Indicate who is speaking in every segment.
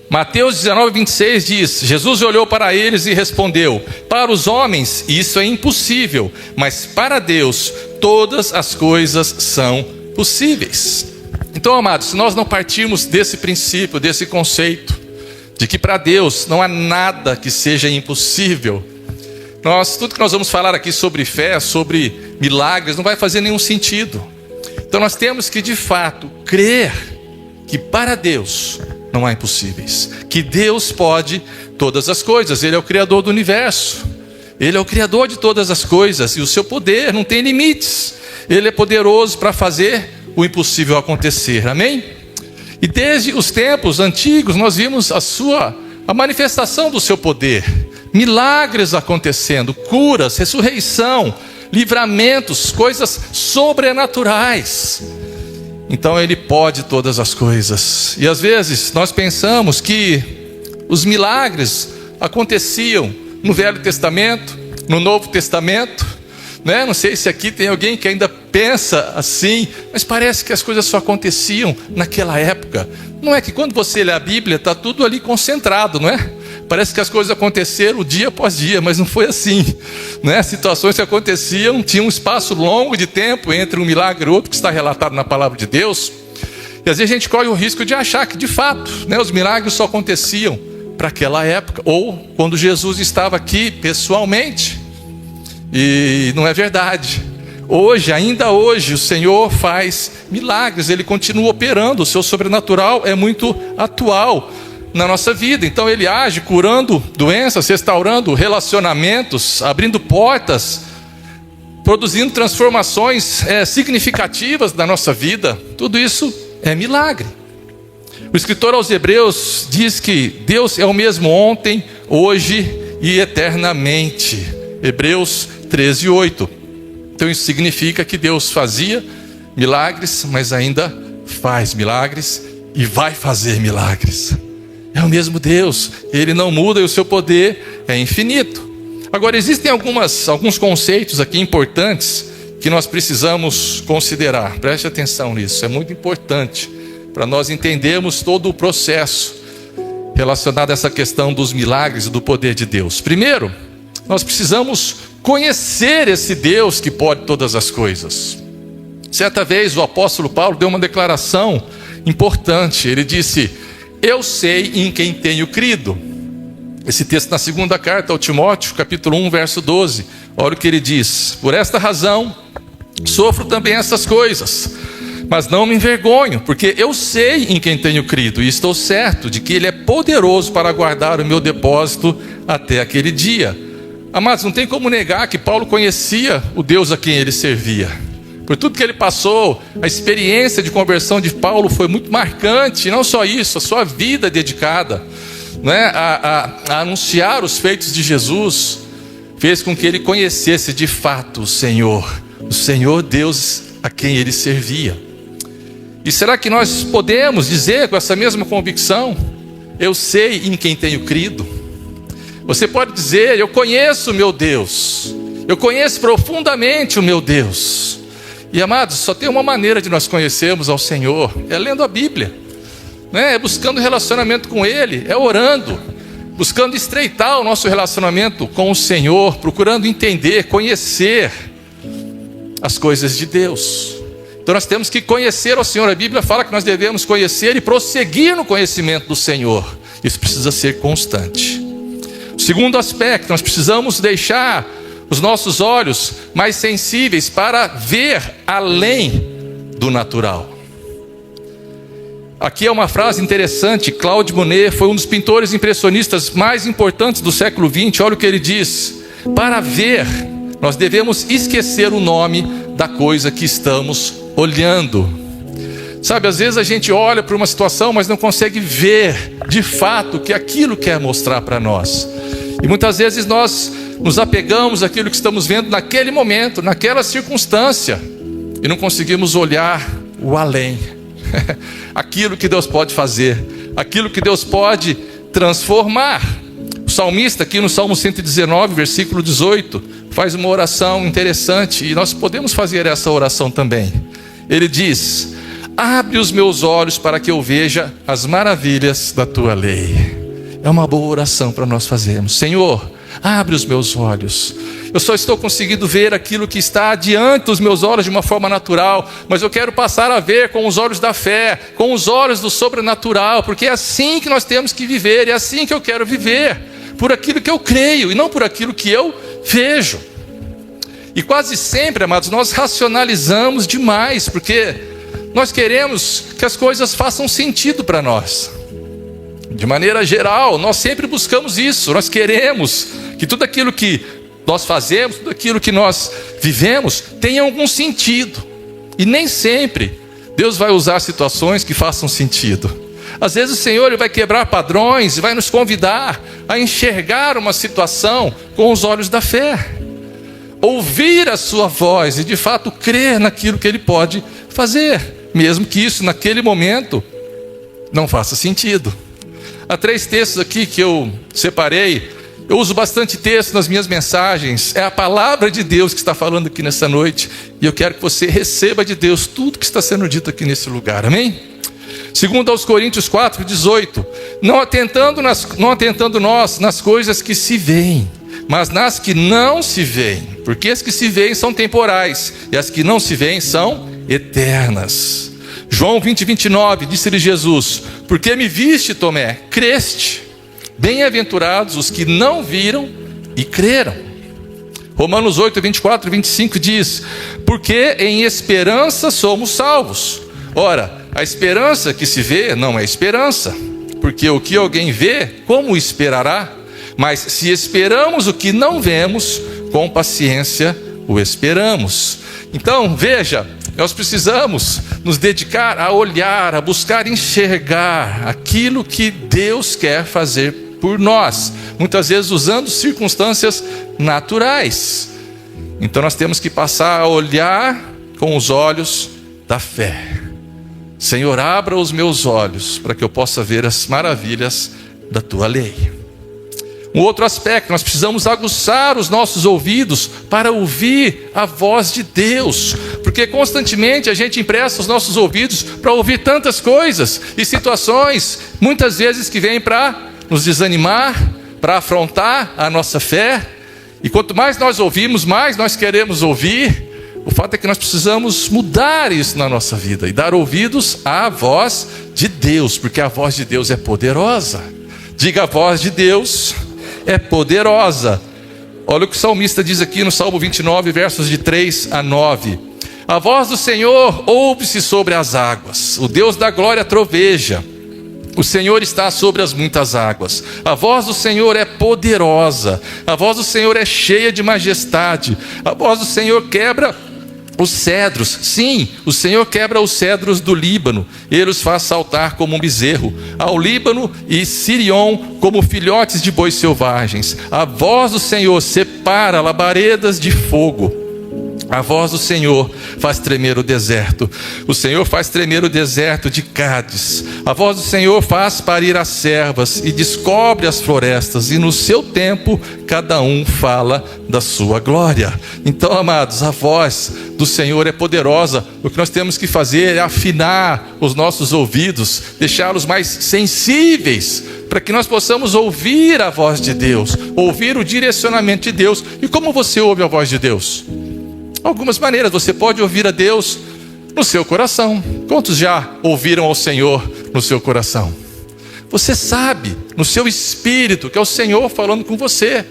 Speaker 1: Mateus 19:26 diz: Jesus olhou para eles e respondeu: para os homens isso é impossível, mas para Deus todas as coisas são possíveis. Então, amados, se nós não partirmos desse princípio, desse conceito, de que para Deus não há nada que seja impossível, tudo que nós vamos falar aqui sobre fé, sobre milagres, não vai fazer nenhum sentido. Então nós temos que de fato crer que para Deus não há impossíveis, que Deus pode todas as coisas. Ele é o Criador do universo, Ele é o Criador de todas as coisas, e o seu poder não tem limites. Ele é poderoso para fazer o impossível acontecer, amém? E desde os tempos antigos nós vimos a manifestação do seu poder, milagres acontecendo, curas, ressurreição, livramentos, coisas sobrenaturais. Então Ele pode todas as coisas. E às vezes nós pensamos que os milagres aconteciam no Velho Testamento, no Novo Testamento, né? Não sei se aqui tem alguém que ainda pensa assim, mas parece que as coisas só aconteciam naquela época. Não é que quando você lê a Bíblia está tudo ali concentrado, não é? Parece que as coisas aconteceram dia após dia, mas não foi assim, né? Situações que aconteciam, tinha um espaço longo de tempo entre um milagre e outro que está relatado na palavra de Deus. E às vezes a gente corre o risco de achar que de fato, né, os milagres só aconteciam para aquela época, ou quando Jesus estava aqui pessoalmente. E não é verdade. Hoje, ainda hoje, o Senhor faz milagres, Ele continua operando, o seu sobrenatural é muito atual na nossa vida. Então Ele age curando doenças, restaurando relacionamentos, abrindo portas, produzindo transformações significativas na nossa vida. Tudo isso é milagre. O escritor aos Hebreus diz que Deus é o mesmo ontem, hoje e eternamente. Hebreus 13:8. Então isso significa que Deus fazia milagres, mas ainda faz milagres e vai fazer milagres. É o mesmo Deus, Ele não muda e o seu poder é infinito. Agora existem alguns conceitos aqui importantes que nós precisamos considerar. Preste atenção nisso, é muito importante para nós entendermos todo o processo relacionado a essa questão dos milagres e do poder de Deus. Primeiro, nós precisamos conhecer esse Deus que pode todas as coisas. Certa vez o apóstolo Paulo deu uma declaração importante. Ele disse: eu sei em quem tenho crido. Esse texto na segunda carta ao Timóteo, capítulo 1, verso 12. Olha o que ele diz: por esta razão sofro também essas coisas, mas não me envergonho, porque eu sei em quem tenho crido, e estou certo de que Ele é poderoso para guardar o meu depósito até aquele dia. Amados, não tem como negar que Paulo conhecia o Deus a quem ele servia. Por tudo que ele passou, a experiência de conversão de Paulo foi muito marcante. E não só isso, a sua vida dedicada, né, a anunciar os feitos de Jesus, fez com que ele conhecesse de fato o Senhor Deus a quem ele servia. E será que nós podemos dizer com essa mesma convicção: eu sei em quem tenho crido? Você pode dizer: eu conheço o meu Deus, eu conheço profundamente o meu Deus. E amados, só tem uma maneira de nós conhecermos ao Senhor, é lendo a Bíblia, né? É buscando relacionamento com Ele, é orando, buscando estreitar o nosso relacionamento com o Senhor, procurando entender, conhecer as coisas de Deus. Então nós temos que conhecer ao Senhor. A Bíblia fala que nós devemos conhecer e prosseguir no conhecimento do Senhor. Isso precisa ser constante. Segundo aspecto, nós precisamos deixar os nossos olhos mais sensíveis para ver além do natural. Aqui é uma frase interessante. Claude Monet foi um dos pintores impressionistas mais importantes do século XX. Olha o que ele diz: para ver, nós devemos esquecer o nome da coisa que estamos olhando. Sabe, às vezes a gente olha para uma situação, mas não consegue ver de fato o que aquilo quer mostrar para nós. E muitas vezes nós nos apegamos àquilo que estamos vendo naquele momento, naquela circunstância, e não conseguimos olhar o além. Aquilo que Deus pode fazer, aquilo que Deus pode transformar. O salmista aqui no Salmo 119, versículo 18, faz uma oração interessante, e nós podemos fazer essa oração também. Ele diz: abre os meus olhos para que eu veja as maravilhas da tua lei. É uma boa oração para nós fazermos. Senhor, abre os meus olhos. Eu só estou conseguindo ver aquilo que está diante dos meus olhos de uma forma natural, mas eu quero passar a ver com os olhos da fé, com os olhos do sobrenatural, porque é assim que nós temos que viver, é assim que eu quero viver, por aquilo que eu creio e não por aquilo que eu vejo. E quase sempre, amados, nós racionalizamos demais, porque nós queremos que as coisas façam sentido para nós. De maneira geral, nós sempre buscamos isso. Nós queremos que tudo aquilo que nós fazemos, tudo aquilo que nós vivemos, tenha algum sentido. E nem sempre Deus vai usar situações que façam sentido. Às vezes o Senhor Ele vai quebrar padrões e vai nos convidar a enxergar uma situação com os olhos da fé. Ouvir a sua voz e de fato crer naquilo que Ele pode fazer, mesmo que isso naquele momento não faça sentido. Há 3 textos aqui que eu separei. Eu uso bastante texto nas minhas mensagens. É a palavra de Deus que está falando aqui nessa noite. E eu quero que você receba de Deus tudo que está sendo dito aqui nesse lugar. Amém? Segundo aos Coríntios 4:18. Não atentando nós nas coisas que se veem, mas nas que não se veem. Porque as que se veem são temporais, e as que não se veem são eternas. João 20:29, disse-lhe Jesus: porque me viste, Tomé, creste. Bem-aventurados os que não viram e creram. Romanos 8:24-25 diz: porque em esperança somos salvos. Ora, a esperança que se vê não é esperança, porque o que alguém vê, como esperará? Mas se esperamos o que não vemos, com paciência o esperamos. Então, veja, nós precisamos nos dedicar a olhar, a buscar enxergar aquilo que Deus quer fazer por nós, muitas vezes usando circunstâncias naturais. Então nós temos que passar a olhar com os olhos da fé. Senhor, abra os meus olhos para que eu possa ver as maravilhas da tua lei. Um outro aspecto, nós precisamos aguçar os nossos ouvidos para ouvir a voz de Deus, porque constantemente a gente empresta os nossos ouvidos para ouvir tantas coisas e situações, muitas vezes que vêm para nos desanimar, para afrontar a nossa fé. E quanto mais nós ouvimos, mais nós queremos ouvir. O fato é que nós precisamos mudar isso na nossa vida e dar ouvidos à voz de Deus, porque a voz de Deus é poderosa. Diga: a voz de Deus é poderosa. Olha o que o salmista diz aqui no Salmo 29, versos de 3-9. A voz do Senhor ouve-se sobre as águas, o Deus da glória troveja. O Senhor está sobre as muitas águas. A voz do Senhor é poderosa. A voz do Senhor é cheia de majestade. A voz do Senhor quebra os cedros. Sim, o Senhor quebra os cedros do Líbano. Ele os faz saltar como um bezerro. Ao Líbano e Sirion como filhotes de bois selvagens. A voz do Senhor separa labaredas de fogo. A voz do Senhor faz tremer o deserto. O Senhor faz tremer o deserto de Cádiz. A voz do Senhor faz parir as servas e descobre as florestas. E no seu tempo, cada um fala da sua glória. Então, amados, a voz do Senhor é poderosa. O que nós temos que fazer é afinar os nossos ouvidos, deixá-los mais sensíveis, para que nós possamos ouvir a voz de Deus, ouvir o direcionamento de Deus. E como você ouve a voz de Deus? Algumas maneiras. Você pode ouvir a Deus no seu coração. Quantos já ouviram ao Senhor no seu coração? Você sabe no seu espírito que é o Senhor falando com você.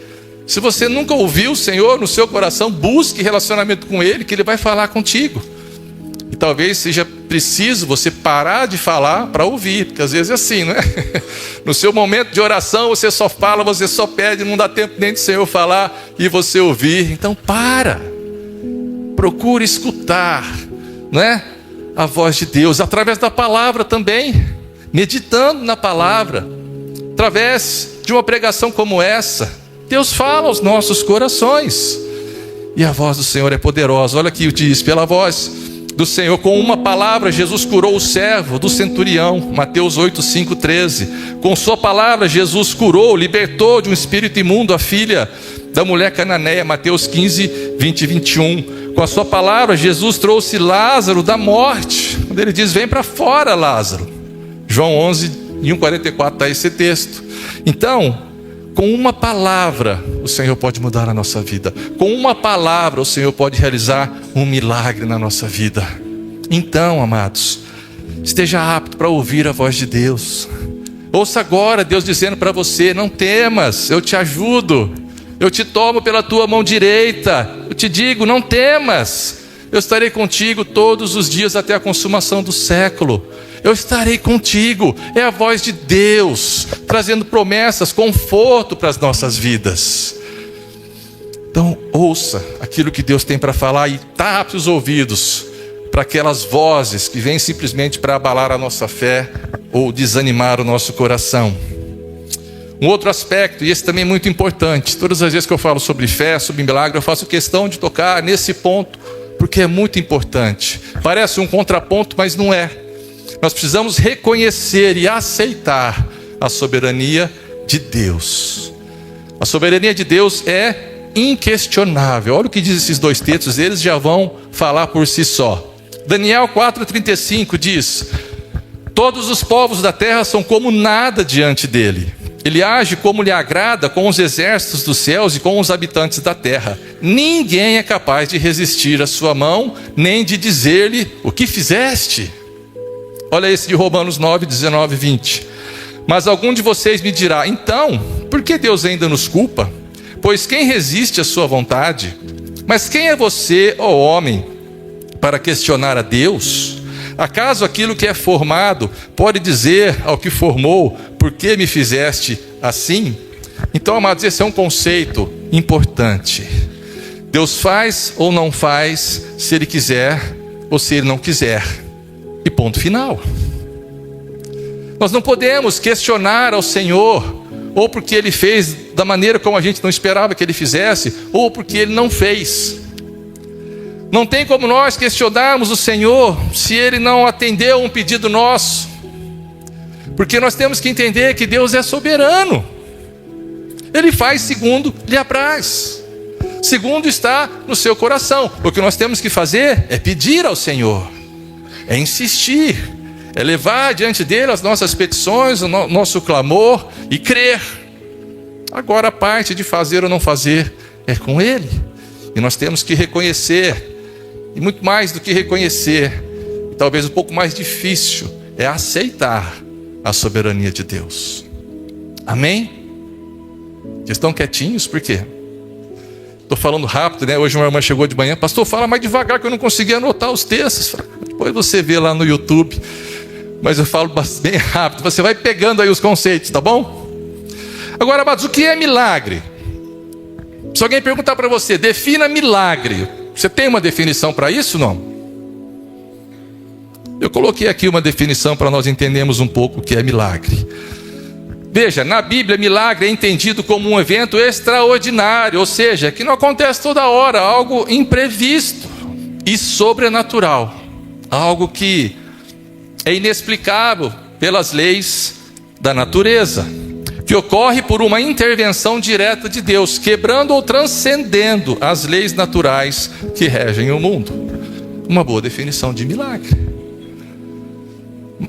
Speaker 1: Se você nunca ouviu o Senhor no seu coração, busque relacionamento com Ele, que Ele vai falar contigo. E talvez seja preciso você parar de falar para ouvir, porque às vezes é assim, não é? No seu momento de oração você só fala, você só pede, não dá tempo nem do Senhor falar e você ouvir. Então procure escutar, não é? A voz de Deus, através da palavra também, meditando na palavra, através de uma pregação como essa, Deus fala aos nossos corações, e a voz do Senhor é poderosa. Olha aqui, diz: pela voz do Senhor, com uma palavra, Jesus curou o servo do centurião, Mateus 8:5-13, com sua palavra, Jesus curou, libertou de um espírito imundo a filha da mulher cananeia, Mateus 15:20-21, com a sua palavra, Jesus trouxe Lázaro da morte, quando ele diz: vem para fora, Lázaro. João 11, 1,44 está esse texto. Então, com uma palavra, o Senhor pode mudar a nossa vida. Com uma palavra, o Senhor pode realizar um milagre na nossa vida. Então, amados, esteja apto para ouvir a voz de Deus. Ouça agora Deus dizendo para você: não temas, eu te ajudo. Eu te tomo pela tua mão direita. Eu te digo: não temas. Eu estarei contigo todos os dias até a consumação do século. Eu estarei contigo. É a voz de Deus, trazendo promessas, conforto para as nossas vidas. Então, ouça aquilo que Deus tem para falar e tape os ouvidos para aquelas vozes que vêm simplesmente para abalar a nossa fé ou desanimar o nosso coração. Um outro aspecto, e esse também é muito importante, todas as vezes que eu falo sobre fé, sobre milagre, eu faço questão de tocar nesse ponto, porque é muito importante. Parece um contraponto, mas não é. Nós precisamos reconhecer e aceitar a soberania de Deus. A soberania de Deus é inquestionável. Olha o que diz esses dois textos, eles já vão falar por si só. Daniel 4,35 diz: todos os povos da terra são como nada diante dele. Ele age como lhe agrada com os exércitos dos céus e com os habitantes da terra. Ninguém é capaz de resistir à sua mão, nem de dizer-lhe: o que fizeste? Olha esse de Romanos 9, 19 e 20. Mas algum de vocês me dirá: então, por que Deus ainda nos culpa? Pois quem resiste à sua vontade? Mas quem é você, ó homem, para questionar a Deus? Acaso aquilo que é formado pode dizer ao que formou: por que me fizeste assim? Então, amados, esse é um conceito importante. Deus faz ou não faz, se Ele quiser ou se Ele não quiser. E ponto final. Nós não podemos questionar ao Senhor, ou porque Ele fez da maneira como a gente não esperava que Ele fizesse, ou porque Ele não fez. Não tem como nós questionarmos o Senhor se Ele não atendeu um pedido nosso, porque nós temos que entender que Deus é soberano. Ele faz segundo lhe apraz, segundo está no seu coração. O que nós temos que fazer é pedir ao Senhor, é insistir, é levar diante dele as nossas petições, o nosso clamor e crer. Agora a parte de fazer ou não fazer é com Ele, e nós temos que reconhecer. E muito mais do que reconhecer, talvez um pouco mais difícil, é aceitar a soberania de Deus. Amém? Vocês estão quietinhos, por quê? Estou falando rápido, né? Hoje uma irmã chegou de manhã: pastor, fala mais devagar que eu não consegui anotar os textos. Depois você vê lá no YouTube, mas eu falo bem rápido, você vai pegando aí os conceitos, tá bom? Agora, amados, o que é milagre? Se alguém perguntar para você: defina milagre, você tem uma definição para isso, não? Eu coloquei aqui uma definição para nós entendermos um pouco o que é milagre. Veja, na Bíblia, milagre é entendido como um evento extraordinário, ou seja, que não acontece toda hora, algo imprevisto e sobrenatural, algo que é inexplicável pelas leis da natureza, que ocorre por uma intervenção direta de Deus, quebrando ou transcendendo as leis naturais que regem o mundo. Uma boa definição de milagre.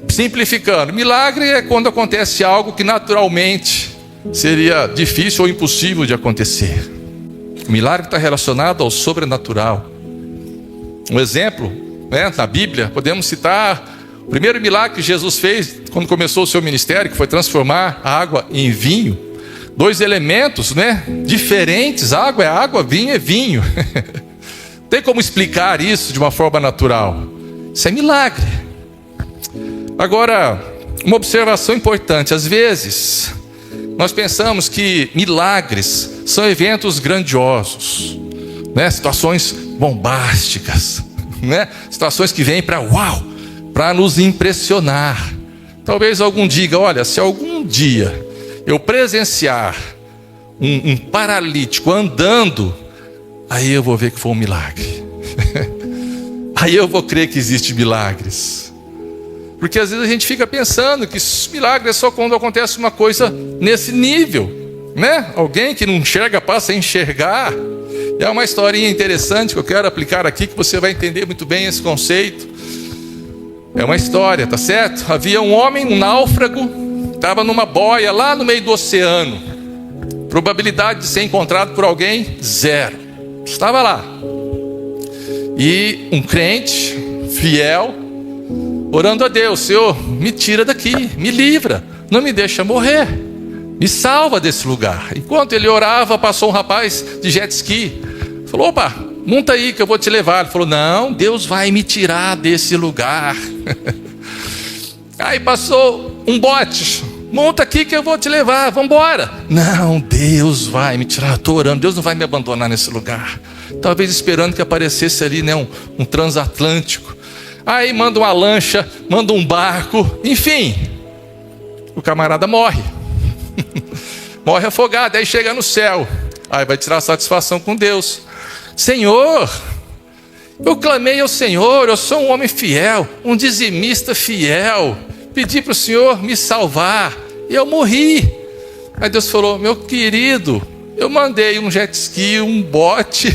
Speaker 1: Simplificando, milagre é quando acontece algo que naturalmente seria difícil ou impossível de acontecer. O milagre está relacionado ao sobrenatural. Um exemplo, na Bíblia, podemos citar o primeiro milagre que Jesus fez quando começou o seu ministério, que foi transformar a água em vinho. Dois elementos, diferentes: água é água, vinho é vinho. Tem como explicar isso de uma forma natural? Isso é milagre. Agora, uma observação importante: às vezes nós pensamos que milagres são eventos grandiosos, situações bombásticas, situações que vêm para nos impressionar. Talvez algum diga: olha, se algum dia eu presenciar um paralítico andando, aí eu vou ver que foi um milagre. Aí eu vou crer que existem milagres. Porque às vezes a gente fica pensando que milagre é só quando acontece uma coisa nesse nível, Alguém que não enxerga passa a enxergar. É uma historinha interessante que eu quero aplicar aqui, que você vai entender muito bem esse conceito. É uma história, tá certo? Havia um homem, um náufrago, estava numa boia lá no meio do oceano. Probabilidade de ser encontrado por alguém, 0. Estava lá. E um crente, fiel, orando a Deus: Senhor, me tira daqui, me livra, não me deixa morrer, me salva desse lugar. Enquanto ele orava, passou um rapaz de jet ski. Falou: opa, monta aí que eu vou te levar. Ele falou: não, Deus vai me tirar desse lugar. Aí passou um bote: monta aqui que eu vou te levar, vamos embora. Não, Deus vai me tirar, estou orando, Deus não vai me abandonar nesse lugar. Talvez esperando que aparecesse ali, né, um transatlântico. Aí manda uma lancha, manda um barco, enfim, o camarada morre. Morre afogado, aí chega no céu. Aí vai tirar satisfação com Deus: Senhor, eu clamei ao Senhor, eu sou um homem fiel, um dizimista fiel, pedi para o Senhor me salvar, e eu morri. Aí Deus falou: meu querido, eu mandei um jet ski, um bote,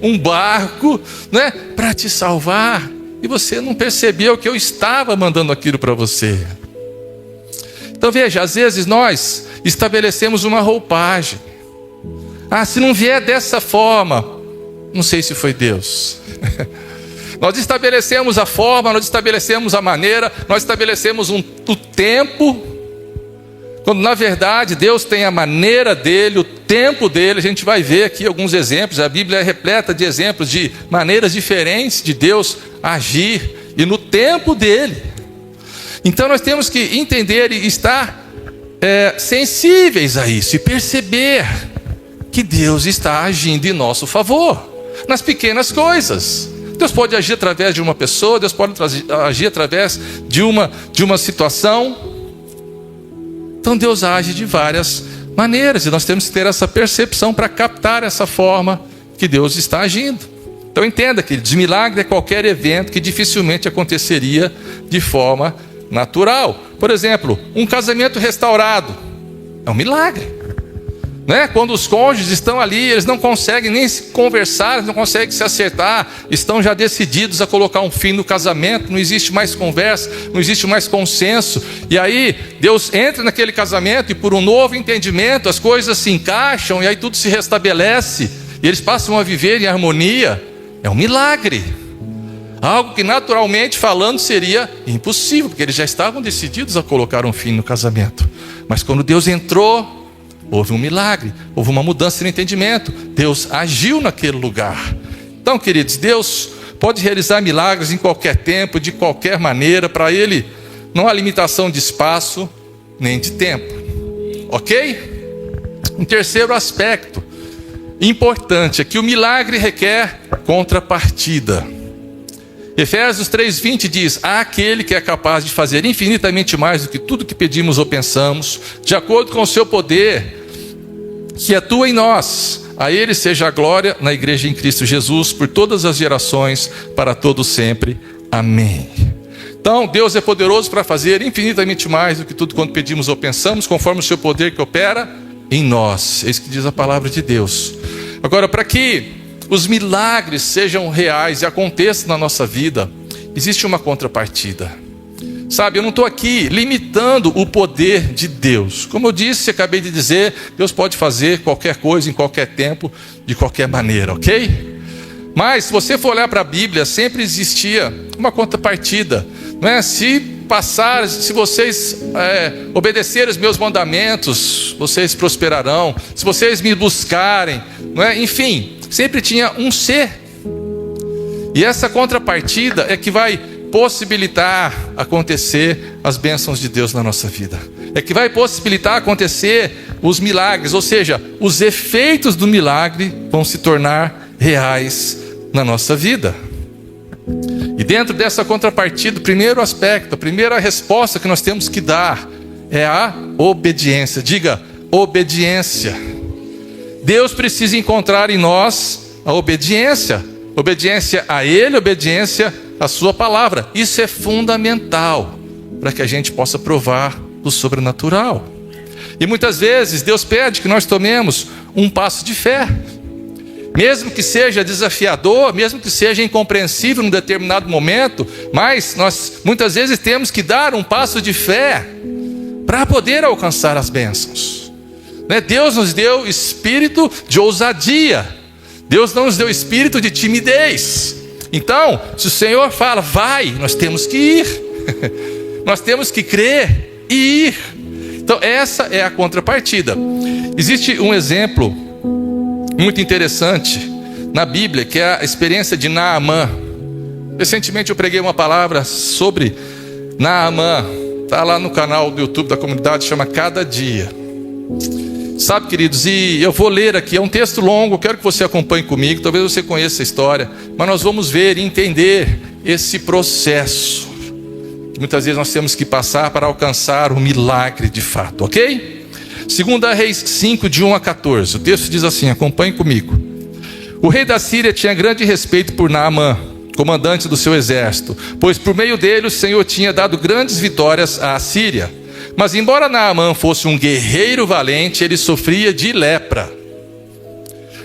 Speaker 1: um barco, né, para te salvar, e você não percebeu que eu estava mandando aquilo para você. Então veja, às vezes nós estabelecemos uma roupagem. Se não vier dessa forma, não sei se foi Deus. Nós estabelecemos a forma, nós estabelecemos a maneira, nós estabelecemos o tempo, quando na verdade Deus tem a maneira dele, o tempo dele. A gente vai ver aqui alguns exemplos. A Bíblia é repleta de exemplos de maneiras diferentes de Deus agir, e no tempo dele. Então nós temos que entender e estar sensíveis a isso, e perceber que Deus está agindo em nosso favor, nas pequenas coisas. Deus pode agir através de uma pessoa, Deus pode agir através de uma situação. Então Deus age de várias maneiras, e nós temos que ter essa percepção para captar essa forma que Deus está agindo. Então entenda, queridos, milagre é qualquer evento que dificilmente aconteceria de forma natural. Por exemplo, um casamento restaurado é um milagre, né? Quando os cônjuges estão ali, eles não conseguem nem se conversar, eles não conseguem se acertar, estão já decididos a colocar um fim no casamento, não existe mais conversa, não existe mais consenso, e aí Deus entra naquele casamento, e por um novo entendimento as coisas se encaixam, e aí tudo se restabelece, e eles passam a viver em harmonia. É um milagre, algo que naturalmente falando seria impossível, porque eles já estavam decididos a colocar um fim no casamento. Mas quando Deus entrou, houve um milagre, houve uma mudança no entendimento, Deus agiu naquele lugar. Então, queridos, Deus pode realizar milagres em qualquer tempo, de qualquer maneira. Para Ele não há limitação de espaço nem de tempo, ok? Um terceiro aspecto importante é que o milagre requer contrapartida. Efésios 3:20 diz: há aquele que é capaz de fazer infinitamente mais do que tudo que pedimos ou pensamos, de acordo com o seu poder que atua em nós. A Ele seja a glória na igreja em Cristo Jesus, por todas as gerações, para todo sempre. Amém. Então Deus é poderoso para fazer infinitamente mais do que tudo quanto pedimos ou pensamos, conforme o seu poder que opera em nós. É isso que diz a palavra de Deus. Agora, para que os milagres sejam reais e aconteçam na nossa vida, existe uma contrapartida. Sabe, eu não estou aqui limitando o poder de Deus. Como eu disse, acabei de dizer, Deus pode fazer qualquer coisa, em qualquer tempo, de qualquer maneira, ok? Mas, se você for olhar para a Bíblia, sempre existia uma contrapartida, não é? Se vocês obedecerem os meus mandamentos, vocês prosperarão. Se vocês me buscarem, não é? Enfim, sempre tinha um ser. E essa contrapartida é que vai possibilitar acontecer as bênçãos de Deus na nossa vida. É que vai possibilitar acontecer os milagres, ou seja, os efeitos do milagre vão se tornar reais na nossa vida. E dentro dessa contrapartida, o primeiro aspecto, a primeira resposta que nós temos que dar é a obediência. Diga, obediência. Deus precisa encontrar em nós a obediência. Obediência a Ele, obediência à sua palavra. Isso é fundamental para que a gente possa provar do sobrenatural. E muitas vezes Deus pede que nós tomemos um passo de fé. mesmo que seja desafiador, mesmo que seja incompreensível num determinado momento, mas nós muitas vezes temos que dar um passo de fé para poder alcançar as bênçãos. Deus nos deu espírito de ousadia, Deus não nos deu espírito de timidez. Então, se o Senhor fala, vai, nós temos que ir, nós temos que crer e ir. Então essa é a contrapartida. Existe um exemplo muito interessante na Bíblia, que é a experiência de Naamã. Recentemente eu preguei uma palavra sobre Naamã, está lá no canal do YouTube da comunidade, chama Cada Dia. Sabe, queridos, e eu vou ler aqui, é um texto longo, eu quero que você acompanhe comigo, talvez você conheça a história, mas nós vamos ver e entender esse processo que muitas vezes nós temos que passar para alcançar o milagre de fato, ok? 2 Reis 5, de 1 a 14, o texto diz assim, acompanhe comigo. O rei da Síria tinha grande respeito por Naamã, comandante do seu exército, pois por meio dele o Senhor tinha dado grandes vitórias à Síria. Mas embora Naamã fosse um guerreiro valente, ele sofria de lepra.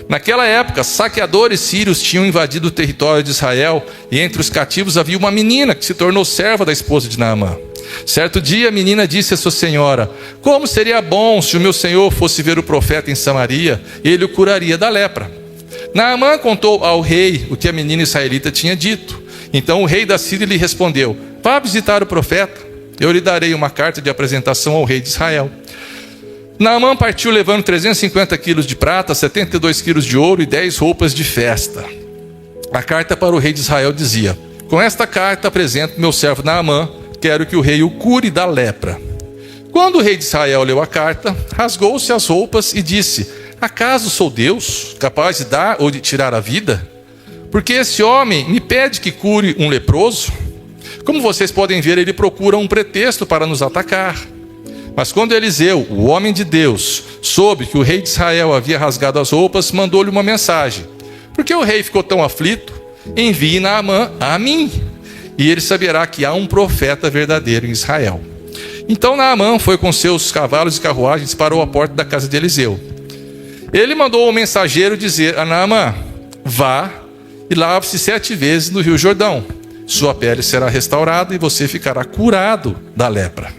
Speaker 1: Naquela época, saqueadores sírios tinham invadido o território de Israel, e entre os cativos havia uma menina que se tornou serva da esposa de Naamã. Certo dia a menina disse à sua senhora, como seria bom se o meu senhor fosse ver o profeta em Samaria, ele o curaria da lepra. Naamã contou ao rei o que a menina israelita tinha dito. Então o rei da Síria lhe respondeu, vá visitar o profeta, eu lhe darei uma carta de apresentação ao rei de Israel. Naamã partiu levando 350 quilos de prata, 72 quilos de ouro e 10 roupas de festa. A carta para o rei de Israel dizia, com esta carta apresento meu servo Naamã, quero que o rei o cure da lepra. Quando o rei de Israel leu a carta, rasgou-se as roupas e disse, acaso sou Deus, capaz de dar ou de tirar a vida? Porque esse homem me pede que cure um leproso? Como vocês podem ver, ele procura um pretexto para nos atacar. Mas quando Eliseu, o homem de Deus, soube que o rei de Israel havia rasgado as roupas, mandou-lhe uma mensagem. Por que o rei ficou tão aflito? Envie Naamã a mim, e ele saberá que há um profeta verdadeiro em Israel. Então Naamã foi com seus cavalos e carruagens e parou à porta da casa de Eliseu. Ele mandou o mensageiro dizer a Naamã, vá e lave-se 7 vezes no rio Jordão. Sua pele será restaurada e você ficará curado da lepra.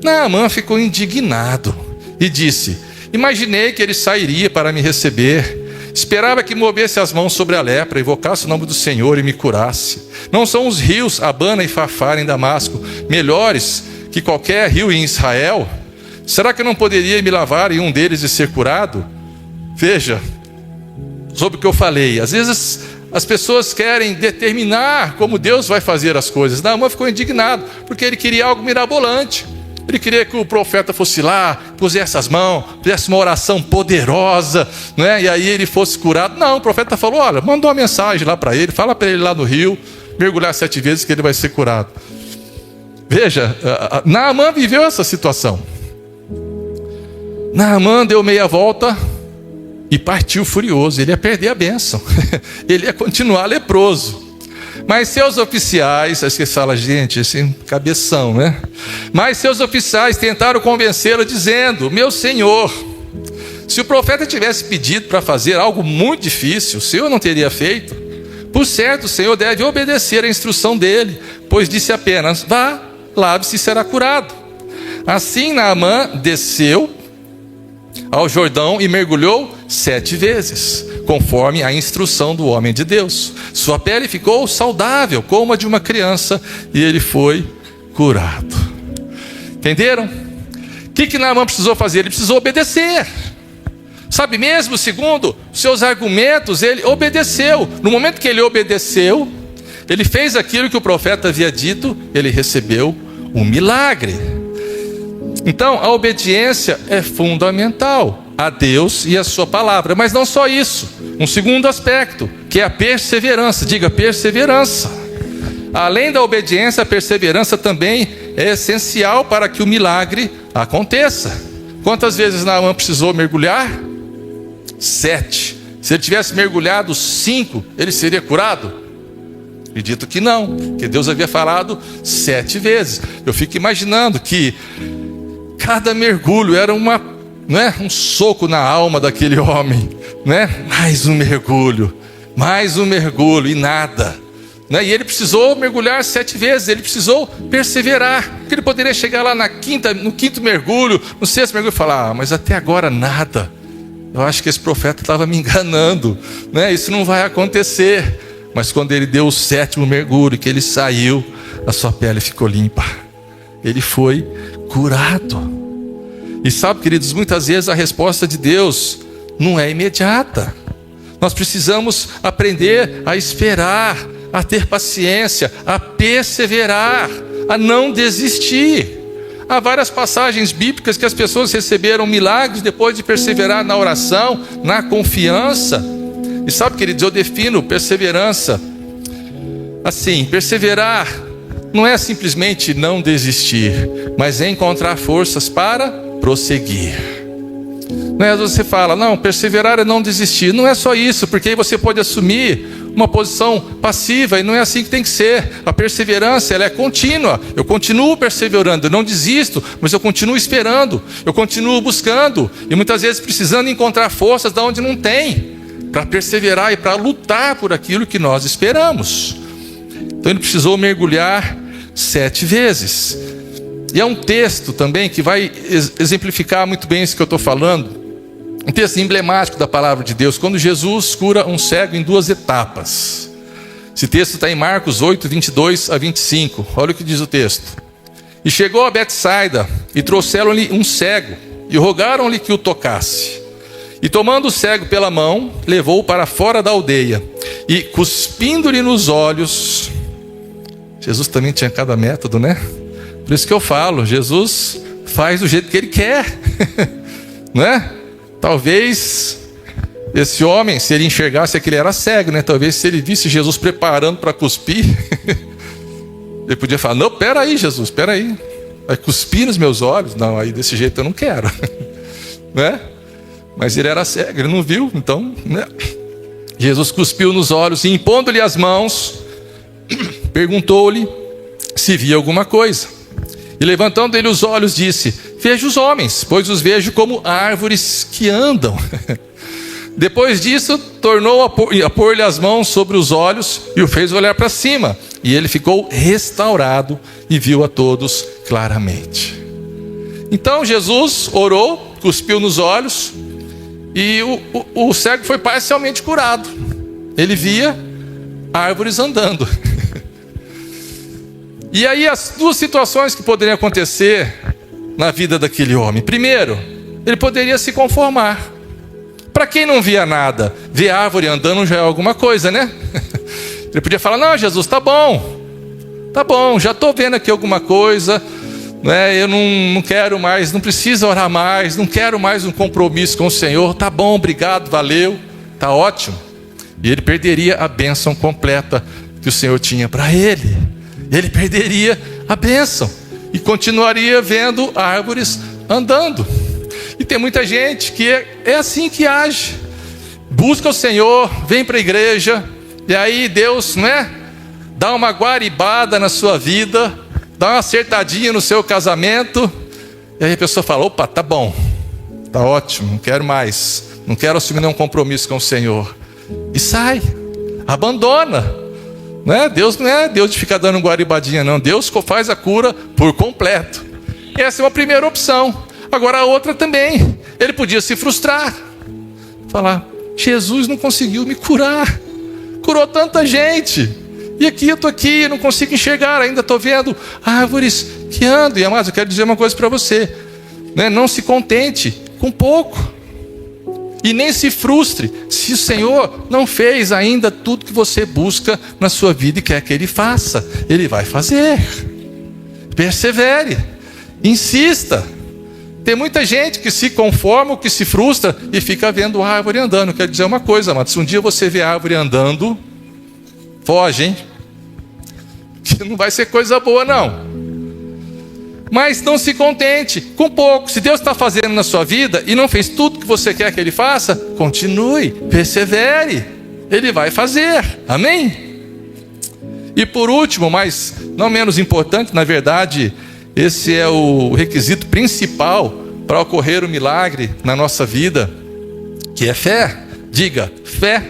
Speaker 1: Naamã ficou indignado e disse, imaginei que ele sairia para me receber. Esperava que movesse as mãos sobre a lepra, invocasse o nome do Senhor e me curasse. Não são os rios Abana e Farfar em Damasco melhores que qualquer rio em Israel? Será que eu não poderia me lavar em um deles e ser curado? Veja, sobre o que eu falei, às vezes as pessoas querem determinar como Deus vai fazer as coisas. Naamã ficou indignado, porque ele queria algo mirabolante. Ele queria que o profeta fosse lá, pusesse as mãos, fizesse uma oração poderosa, né? E aí ele fosse curado. Não, o profeta falou, olha, mandou uma mensagem lá para ele, fala para ele lá no rio, mergulhar 7 vezes que ele vai ser curado. Veja, Naamã viveu essa situação. Naamã deu meia volta e partiu furioso, ele ia perder a bênção, ele ia continuar leproso. Mas seus oficiais, acho que fala, gente, assim, cabeção, né? Mas seus oficiais tentaram convencê-lo dizendo, meu senhor, se o profeta tivesse pedido para fazer algo muito difícil, o senhor não teria feito? Por certo, o senhor deve obedecer à instrução dele, pois disse apenas, vá, lave-se e será curado. Assim Naamã desceu ao Jordão e mergulhou 7 vezes, conforme a instrução do homem de Deus. Sua pele ficou saudável, como a de uma criança, e ele foi curado. Entenderam? O que Naamã precisou fazer? Ele precisou obedecer. Sabe, mesmo segundo seus argumentos, ele obedeceu. No momento que ele obedeceu, ele fez aquilo que o profeta havia dito, ele recebeu um milagre. Então, a obediência é fundamental a Deus e a sua palavra. Mas não só isso. Um segundo aspecto, que é a perseverança. Diga, perseverança. Além da obediência, a perseverança também é essencial para que o milagre aconteça. Quantas vezes Naamã precisou mergulhar? 7. Se ele tivesse mergulhado 5, ele seria curado? Acredito que não, porque Deus havia falado 7 vezes. Eu fico imaginando que cada mergulho era uma não é? Um soco na alma daquele homem, né? Mais um mergulho e nada, né? E ele precisou mergulhar 7 vezes, ele precisou perseverar, porque ele poderia chegar lá no quinto mergulho, no 6º mergulho e falar: mas até agora nada, eu acho que esse profeta estava me enganando, né? Isso não vai acontecer. Mas quando ele deu o 7º mergulho, que ele saiu, a sua pele ficou limpa, ele foi curado. E sabe, queridos, muitas vezes a resposta de Deus não é imediata. Nós precisamos aprender a esperar, a ter paciência, a perseverar, a não desistir. Há várias passagens bíblicas que as pessoas receberam milagres depois de perseverar na oração, na confiança. E sabe, queridos, eu defino perseverança assim: perseverar não é simplesmente não desistir, mas é encontrar forças para prosseguir. Não é você fala, não, perseverar é não desistir. Não é só isso, porque aí você pode assumir uma posição passiva, e não é assim que tem que ser. A perseverança, ela é contínua. Eu continuo perseverando, eu não desisto, mas eu continuo esperando, eu continuo buscando, e muitas vezes precisando encontrar forças de onde não tem, para perseverar e para lutar por aquilo que nós esperamos. Então ele precisou mergulhar 7 vezes. E é um texto também que vai exemplificar muito bem isso que eu estou falando. Um texto emblemático da palavra de Deus, quando Jesus cura um cego em 2 etapas. Esse texto está em Marcos 8, 22 a 25. Olha o que diz o texto. E chegou a Betsaida, e trouxeram-lhe um cego, e rogaram-lhe que o tocasse. E tomando o cego pela mão, levou-o para fora da aldeia, e cuspindo-lhe nos olhos. Jesus também tinha cada método, né? Por isso que eu falo, Jesus faz do jeito que Ele quer, não é? Talvez esse homem, se ele enxergasse que ele era cego, né? Talvez se ele visse Jesus preparando para cuspir, ele podia falar: não, peraí, Jesus, peraí, vai cuspir nos meus olhos? Não, aí desse jeito eu não quero, né? Mas ele era cego, ele não viu, então, né? Jesus cuspiu nos olhos e, impondo-lhe as mãos, perguntou-lhe se via alguma coisa. E levantando ele os olhos, disse: vejo os homens, pois os vejo como árvores que andam. Depois disso, tornou a pôr-lhe as mãos sobre os olhos e o fez olhar para cima. E ele ficou restaurado e viu a todos claramente. Então Jesus orou, cuspiu nos olhos, e o cego foi parcialmente curado. Ele via árvores andando. E aí as 2 situações que poderiam acontecer na vida daquele homem. Primeiro, ele poderia se conformar. Para quem não via nada, ver árvore andando já é alguma coisa, né? Ele podia falar: não, Jesus, tá bom, já estou vendo aqui alguma coisa, né? Eu não quero mais, não preciso orar mais, não quero mais um compromisso com o Senhor. Tá bom, obrigado, valeu, tá ótimo. E ele perderia a bênção completa que o Senhor tinha para ele. Ele perderia a bênção e continuaria vendo árvores andando. E tem muita gente que é assim que age. Busca o Senhor, vem para a igreja, e aí Deus, né, dá uma guaribada na sua vida, dá uma acertadinha no seu casamento, e aí a pessoa fala: opa, tá bom, tá ótimo, não quero mais, não quero assumir nenhum compromisso com o Senhor. E sai, abandona. Deus não é Deus de ficar dando guaribadinha, não. Deus faz a cura por completo. Essa é uma primeira opção. Agora a outra também, ele podia se frustrar, falar: Jesus não conseguiu me curar, curou tanta gente, e aqui eu estou aqui, não consigo enxergar, ainda estou vendo árvores que andam. E amados, eu quero dizer uma coisa para você, né? Não se contente com pouco, e nem se frustre se o Senhor não fez ainda tudo que você busca na sua vida e quer que Ele faça. Ele vai fazer. Persevere, insista. Tem muita gente que se conforma ou que se frustra e fica vendo a árvore andando. Quero dizer uma coisa, amado: se um dia você vê a árvore andando, foge, hein? Que não vai ser coisa boa, não. Mas não se contente com pouco. Se Deus está fazendo na sua vida e não fez tudo que você quer que Ele faça, continue, persevere, Ele vai fazer, amém? E por último, mas não menos importante, na verdade, esse é o requisito principal para ocorrer o milagre na nossa vida, que é fé. Diga, fé.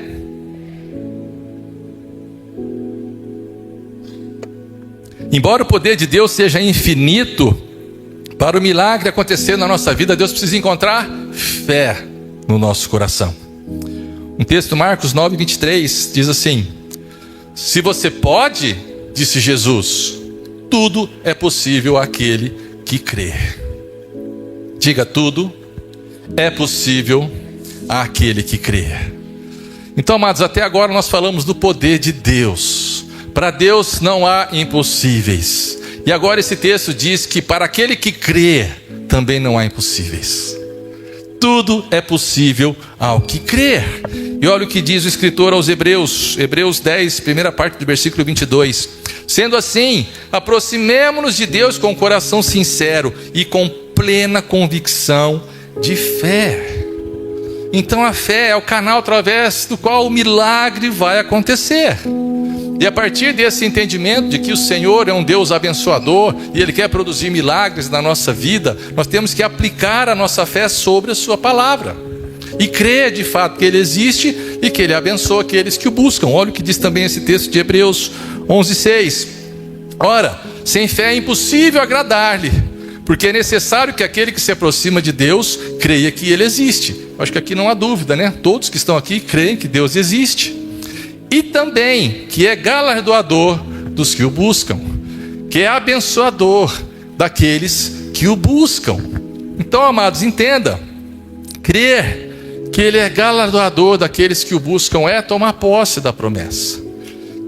Speaker 1: Embora o poder de Deus seja infinito, para o milagre acontecer na nossa vida, Deus precisa encontrar fé no nosso coração. Um texto, Marcos 9:23, diz assim: se você pode, disse Jesus, tudo é possível àquele que crê. Diga, tudo é possível àquele que crê. Então, amados, até agora nós falamos do poder de Deus. Para Deus não há impossíveis. E agora esse texto diz que para aquele que crê também não há impossíveis. Tudo é possível ao que crer. E olha o que diz o escritor aos Hebreus, Hebreus 10, primeira parte do versículo 22. Sendo assim, aproximemo-nos de Deus com o coração sincero e com plena convicção de fé. Então a fé é o canal através do qual o milagre vai acontecer. E a partir desse entendimento de que o Senhor é um Deus abençoador e Ele quer produzir milagres na nossa vida, nós temos que aplicar a nossa fé sobre a sua palavra e crer de fato que Ele existe e que Ele abençoa aqueles que o buscam. Olha o que diz também esse texto de Hebreus 11:6. Ora, sem fé é impossível agradar-lhe, porque é necessário que aquele que se aproxima de Deus creia que Ele existe. Acho que aqui não há dúvida, né? Todos que estão aqui creem que Deus existe. E também que é galardoador dos que o buscam, que é abençoador daqueles que o buscam. Então, amados, entenda, crer que Ele é galardoador daqueles que o buscam é tomar posse da promessa.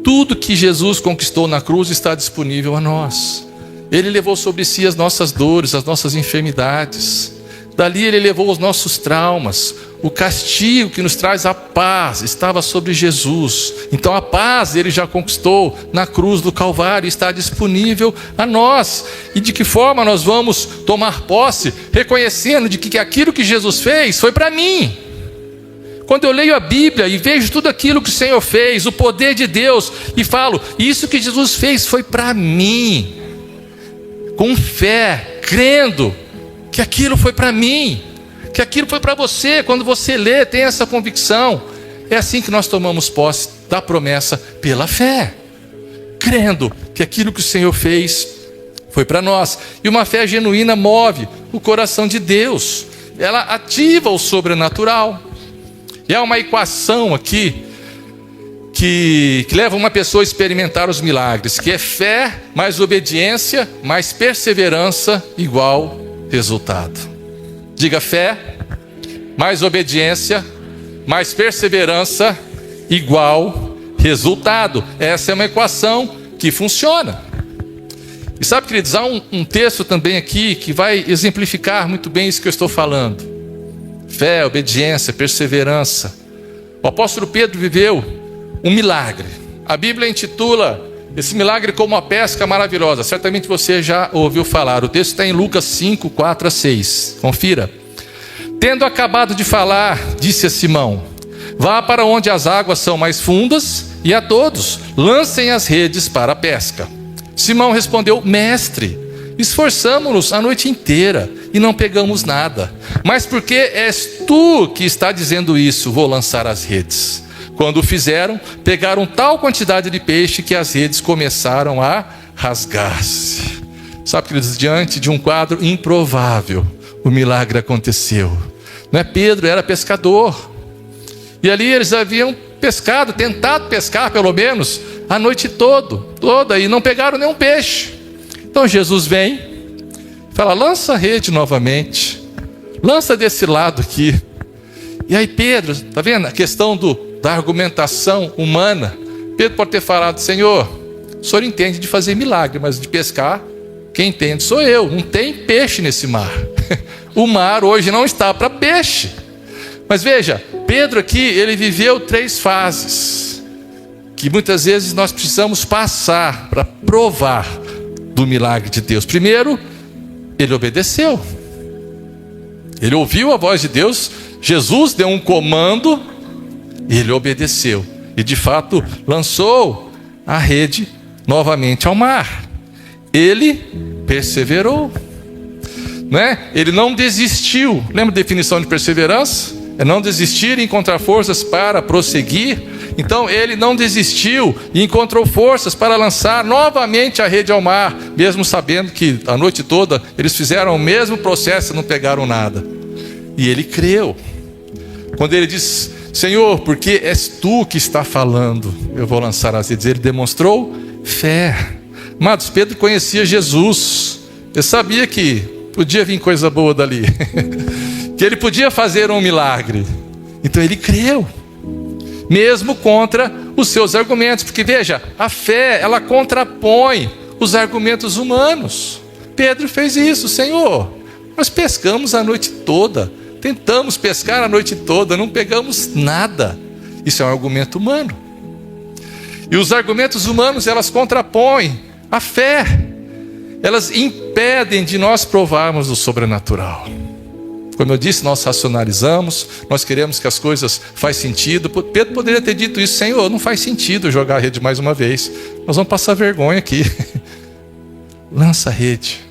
Speaker 1: Tudo que Jesus conquistou na cruz está disponível a nós. Ele levou sobre si as nossas dores, as nossas enfermidades. Dali Ele levou os nossos traumas. O castigo que nos traz a paz estava sobre Jesus. Então a paz Ele já conquistou na cruz do Calvário, está disponível a nós. E de que forma nós vamos tomar posse, reconhecendo de que aquilo que Jesus fez foi para mim. Quando eu leio a Bíblia e vejo tudo aquilo que o Senhor fez, o poder de Deus, e falo, isso que Jesus fez foi para mim, com fé, crendo que aquilo foi para mim, que aquilo foi para você. Quando você lê, tem essa convicção. É assim que nós tomamos posse da promessa pela fé, crendo que aquilo que o Senhor fez foi para nós. E uma fé genuína move o coração de Deus, ela ativa o sobrenatural. E há uma equação aqui que leva uma pessoa a experimentar os milagres, que é fé mais obediência mais perseverança igual resultado. Diga, fé mais obediência mais perseverança igual resultado. Essa é uma equação que funciona. E sabe, queridos, há um texto também aqui que vai exemplificar muito bem isso que eu estou falando. Fé, obediência, perseverança. O apóstolo Pedro viveu um milagre. A Bíblia intitula esse milagre como uma pesca maravilhosa. Certamente você já ouviu falar. O texto está em Lucas 5, 4-6. Confira. Tendo acabado de falar, disse a Simão: vá para onde as águas são mais fundas e a todos lancem as redes para a pesca. Simão respondeu: mestre, esforçamo-nos a noite inteira e não pegamos nada. Mas porque és tu que está dizendo isso, vou lançar as redes. Quando o fizeram, pegaram tal quantidade de peixe que as redes começaram a rasgar-se. Sabe, queridos, diante de um quadro improvável, o milagre aconteceu. Não é? Pedro era pescador. E ali eles haviam pescado, tentado pescar pelo menos, a noite toda, e não pegaram nenhum peixe. Então Jesus vem, fala: lança a rede novamente, lança desse lado aqui. E aí Pedro, está vendo a questão da argumentação humana? Pedro pode ter falado: Senhor, o Senhor entende de fazer milagre, mas de pescar, quem entende sou eu. Não tem peixe nesse mar. O mar hoje não está para peixe. Mas veja, Pedro aqui, ele viveu 3 fases, que muitas vezes nós precisamos passar para provar do milagre de Deus. Primeiro, ele obedeceu. Ele ouviu a voz de Deus. Jesus deu um comando, ele obedeceu. E de fato lançou a rede novamente ao mar. Ele perseverou. né? Ele não desistiu. Lembra a definição de perseverança? É não desistir e encontrar forças para prosseguir. Então ele não desistiu e encontrou forças para lançar novamente a rede ao mar, mesmo sabendo que a noite toda eles fizeram o mesmo processo e não pegaram nada. E ele creu. Quando ele diz: Senhor, porque és tu que está falando, eu vou lançar as redes. Ele demonstrou fé. Amados, Pedro conhecia Jesus. Ele sabia que podia vir coisa boa dali. Que ele podia fazer um milagre. Então ele creu. Mesmo contra os seus argumentos. Porque veja, a fé, ela contrapõe os argumentos humanos. Pedro fez isso. Senhor, nós pescamos a noite toda. Tentamos pescar a noite toda, não pegamos nada. Isso é um argumento humano. E os argumentos humanos, elas contrapõem a fé. Elas impedem de nós provarmos o sobrenatural. Como eu disse, nós racionalizamos, nós queremos que as coisas façam sentido. Pedro poderia ter dito isso: Senhor, não faz sentido jogar a rede mais uma vez. Nós vamos passar vergonha aqui. Lança a rede.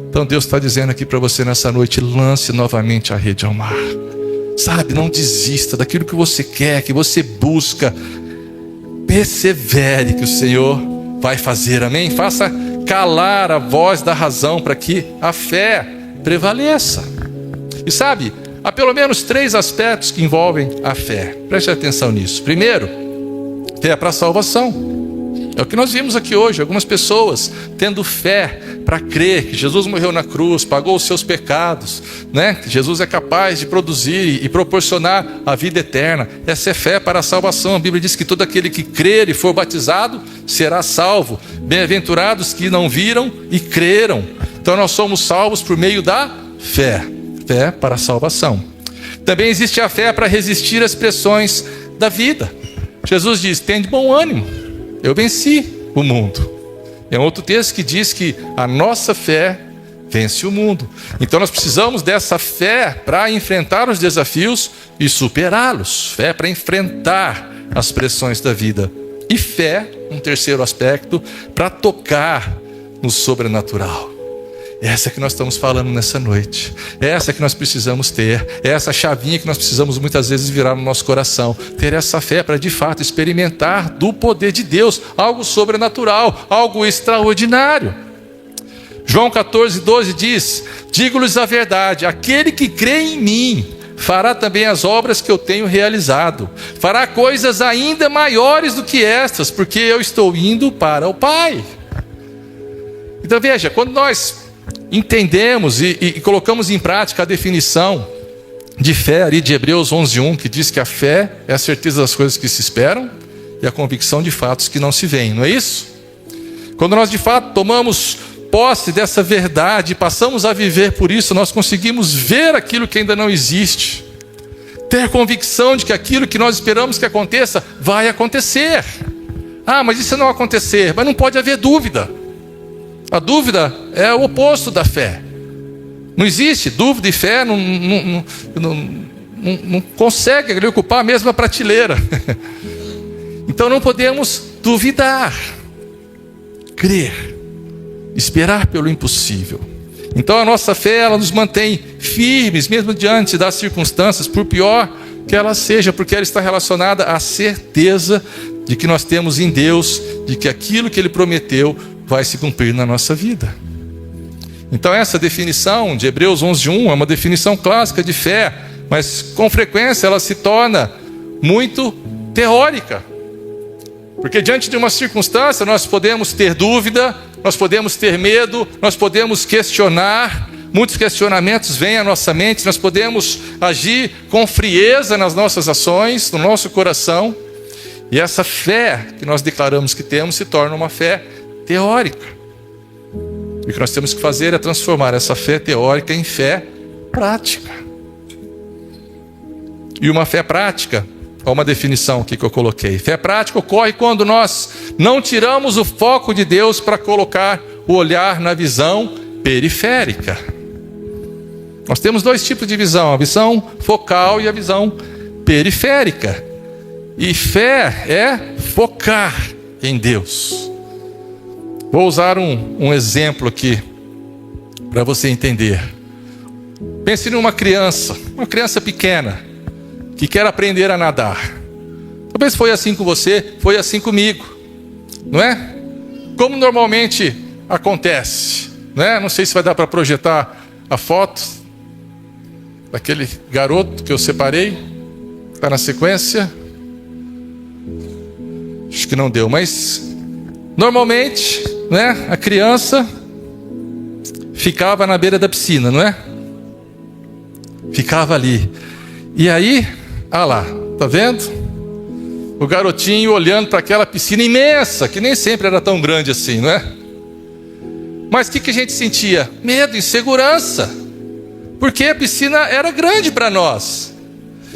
Speaker 1: Então Deus está dizendo aqui para você nessa noite: lance novamente a rede ao mar. Sabe, não desista daquilo que você quer, que você busca. Persevere, que o Senhor vai fazer, amém? Faça calar a voz da razão para que a fé prevaleça. E sabe, há pelo menos 3 aspectos que envolvem a fé. Preste atenção nisso. Primeiro, fé para a salvação. É o que nós vimos aqui hoje, algumas pessoas tendo fé para crer que Jesus morreu na cruz, pagou os seus pecados, né? Que Jesus é capaz de produzir e proporcionar a vida eterna. Essa é fé para a salvação. A Bíblia diz que todo aquele que crer e for batizado será salvo. Bem-aventurados que não viram e creram. Então nós somos salvos por meio da fé. Fé para a salvação. Também existe a fé para resistir às pressões da vida. Jesus diz: tende bom ânimo, eu venci o mundo. É um outro texto que diz que a nossa fé vence o mundo. Então nós precisamos dessa fé para enfrentar os desafios e superá-los. Fé para enfrentar as pressões da vida. E fé, um terceiro aspecto, para tocar no sobrenatural. Essa que nós estamos falando nessa noite. Essa que nós precisamos ter. Essa chavinha que nós precisamos muitas vezes virar no nosso coração. Ter essa fé para de fato experimentar do poder de Deus. Algo sobrenatural, algo extraordinário. João 14:12 diz: digo-lhes a verdade, aquele que crê em mim fará também as obras que eu tenho realizado. Fará coisas ainda maiores do que estas, porque eu estou indo para o Pai. Então veja, quando nós entendemos e colocamos em prática a definição de fé ali de Hebreus 11:1, que diz que a fé é a certeza das coisas que se esperam e a convicção de fatos que não se veem, não é isso? Quando nós de fato tomamos posse dessa verdade e passamos a viver por isso, nós conseguimos ver aquilo que ainda não existe, ter convicção de que aquilo que nós esperamos que aconteça vai acontecer. Ah, mas isso não acontecer, mas não pode haver dúvida. A dúvida é o oposto da fé. Não existe dúvida e fé, não consegue ocupar a mesma prateleira. Então não podemos duvidar, crer, esperar pelo impossível. Então a nossa fé, ela nos mantém firmes, mesmo diante das circunstâncias, por pior que ela seja, porque ela está relacionada à certeza de que nós temos em Deus, de que aquilo que Ele prometeu vai se cumprir na nossa vida. Então essa definição de Hebreus 11:1 é uma definição clássica de fé, mas com frequência ela se torna muito teórica. Porque diante de uma circunstância nós podemos ter dúvida, nós podemos ter medo, nós podemos questionar, muitos questionamentos vêm à nossa mente, nós podemos agir com frieza nas nossas ações, no nosso coração, e essa fé que nós declaramos que temos se torna uma fé teórica. E o que nós temos que fazer é transformar essa fé teórica em fé prática. E uma fé prática, olha uma definição aqui que eu coloquei. Fé prática ocorre quando nós não tiramos o foco de Deus para colocar o olhar na visão periférica. Nós temos 2 tipos de visão, a visão focal e a visão periférica. E fé é focar em Deus. Vou usar um exemplo aqui para você entender. Pense numa criança, uma criança pequena, que quer aprender a nadar. Talvez foi assim com você, foi assim comigo, não é? Como normalmente acontece, não é? Não sei se vai dar para projetar a foto daquele garoto que eu separei, está na sequência. Acho que não deu, mas normalmente, né, a criança ficava na beira da piscina, não é? Ficava ali. E aí, ah lá, tá vendo? O garotinho olhando para aquela piscina imensa, que nem sempre era tão grande assim, não é? Mas o que a gente sentia? Medo, insegurança. Porque a piscina era grande para nós.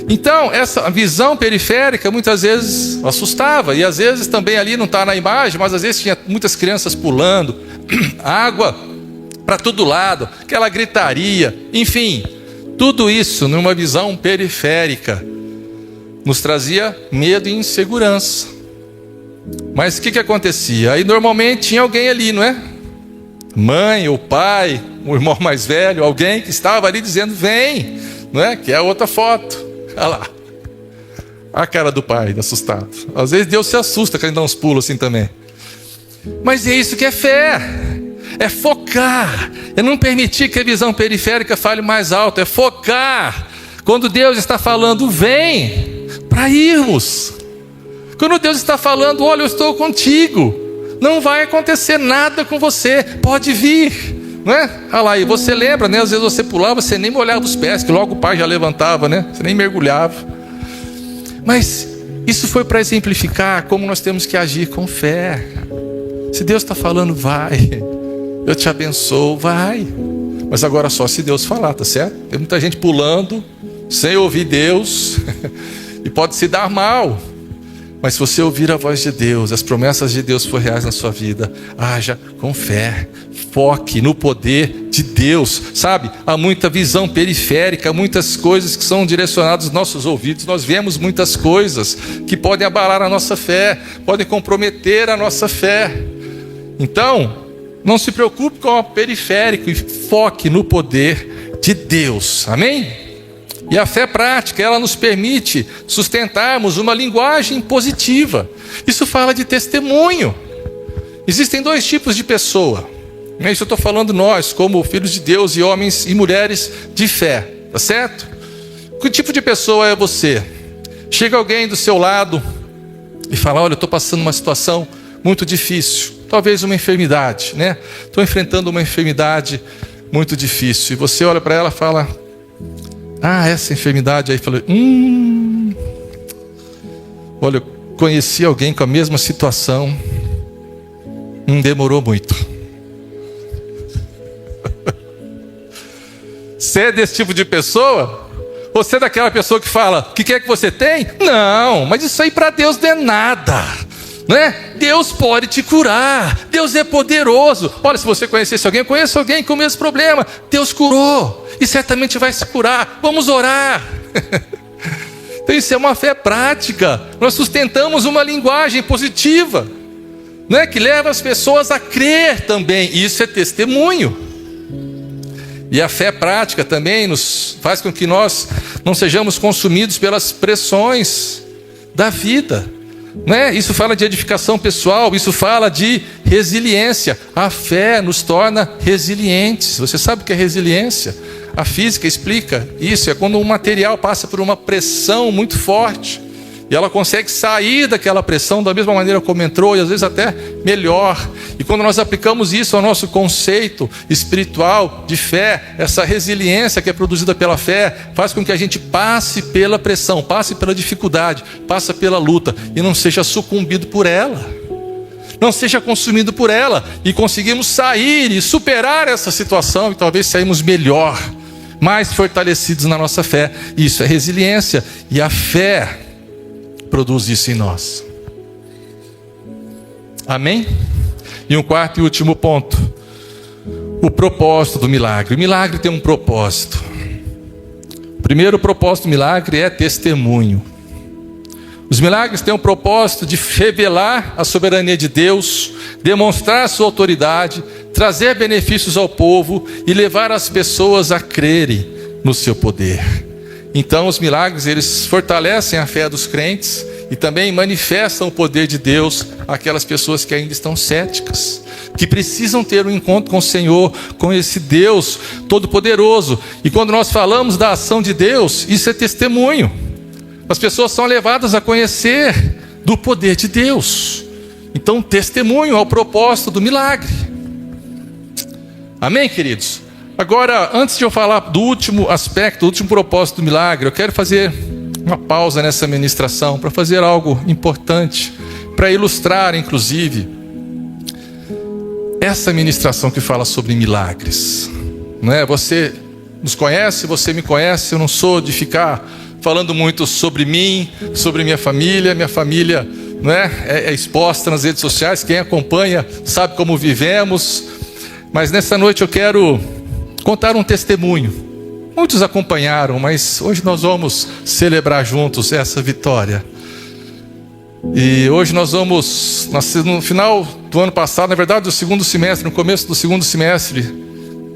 Speaker 1: Então, essa visão periférica muitas vezes assustava. E às vezes também ali não está na imagem, mas às vezes tinha muitas crianças pulando, água para todo lado, aquela gritaria, enfim. Tudo isso numa visão periférica nos trazia medo e insegurança. Mas o que acontecia? Aí normalmente tinha alguém ali, não é? Mãe ou pai, um irmão mais velho, alguém que estava ali dizendo, vem, não é? Que é a outra foto. Olha lá. A cara do pai, assustado. Às vezes Deus se assusta quando dá uns pulos assim também. Mas é isso que é fé. É focar. É não permitir que a visão periférica fale mais alto. É focar. Quando Deus está falando, vem, para irmos. Quando Deus está falando, olha, eu estou contigo. Não vai acontecer nada com você. Pode vir. Não é? Olha lá, e você lembra, né? Às vezes você pulava, você nem molhava os pés, que logo o pai já levantava, né? Você nem mergulhava. Mas isso foi para exemplificar como nós temos que agir com fé. Se Deus está falando, vai. Eu te abençoo, vai. Mas agora só se Deus falar, tá certo? Tem muita gente pulando, sem ouvir Deus, e pode se dar mal. Mas se você ouvir a voz de Deus, as promessas de Deus forem reais na sua vida, haja com fé, foque no poder de Deus, sabe? Há muita visão periférica, muitas coisas que são direcionadas aos nossos ouvidos. Nós vemos muitas coisas que podem abalar a nossa fé, podem comprometer a nossa fé. Então, não se preocupe com o periférico e foque no poder de Deus, amém? E a fé prática, ela nos permite sustentarmos uma linguagem positiva. Isso fala de testemunho. Existem dois tipos de pessoa. Isso eu estou falando nós, como filhos de Deus e homens e mulheres de fé. Tá certo? Que tipo de pessoa é você? Chega alguém do seu lado e fala, olha, eu estou passando uma situação muito difícil. Talvez uma enfermidade, né? Estou enfrentando uma enfermidade muito difícil. E você olha para ela e fala... Ah, essa enfermidade aí, falei, olha, eu conheci alguém com a mesma situação, demorou muito. Você é desse tipo de pessoa? Você é daquela pessoa que fala, o que é que você tem? Não, mas isso aí para Deus não é nada, né? Deus pode te curar, Deus é poderoso. Olha, se você conhecesse alguém, conheça alguém com o mesmo problema, Deus curou. E certamente vai se curar, vamos orar. Então isso é uma fé prática. Nós sustentamos uma linguagem positiva, né, que leva as pessoas a crer também. Isso é testemunho. E a fé prática também nos faz com que nós não sejamos consumidos pelas pressões da vida, né? Isso fala de edificação pessoal, isso fala de resiliência. A fé nos torna resilientes. Você sabe o que é resiliência? A física explica isso, é quando um material passa por uma pressão muito forte e ela consegue sair daquela pressão da mesma maneira como entrou e às vezes até melhor. E quando nós aplicamos isso ao nosso conceito espiritual de fé, essa resiliência que é produzida pela fé faz com que a gente passe pela pressão, passe pela dificuldade, passe pela luta e não seja sucumbido por ela, não seja consumido por ela, e conseguimos sair e superar essa situação e talvez saímos melhor, mais fortalecidos na nossa fé. Isso é resiliência, e a fé produz isso em nós. Amém? E um quarto e último ponto, o propósito do milagre. O milagre tem um propósito. O primeiro propósito do milagre é testemunho. Os milagres têm o propósito de revelar a soberania de Deus, demonstrar a sua autoridade, trazer benefícios ao povo e levar as pessoas a crerem no seu poder. Então os milagres, eles fortalecem a fé dos crentes e também manifestam o poder de Deus àquelas pessoas que ainda estão céticas, que precisam ter um encontro com o Senhor, com esse Deus Todo-Poderoso. E quando nós falamos da ação de Deus, isso é testemunho. As pessoas são levadas a conhecer do poder de Deus. Então, testemunho ao propósito do milagre. Amém, queridos? Agora, antes de eu falar do último aspecto, do último propósito do milagre, eu quero fazer uma pausa nessa ministração para fazer algo importante, para ilustrar, inclusive, essa ministração que fala sobre milagres. Não é? Você nos conhece, você me conhece, eu não sou de ficar falando muito sobre mim, sobre minha família não é exposta nas redes sociais, quem acompanha sabe como vivemos, mas nessa noite eu quero contar um testemunho. Muitos acompanharam, mas hoje nós vamos celebrar juntos essa vitória. E hoje nós vamos, no final do ano passado, na verdade do segundo semestre, no começo do segundo semestre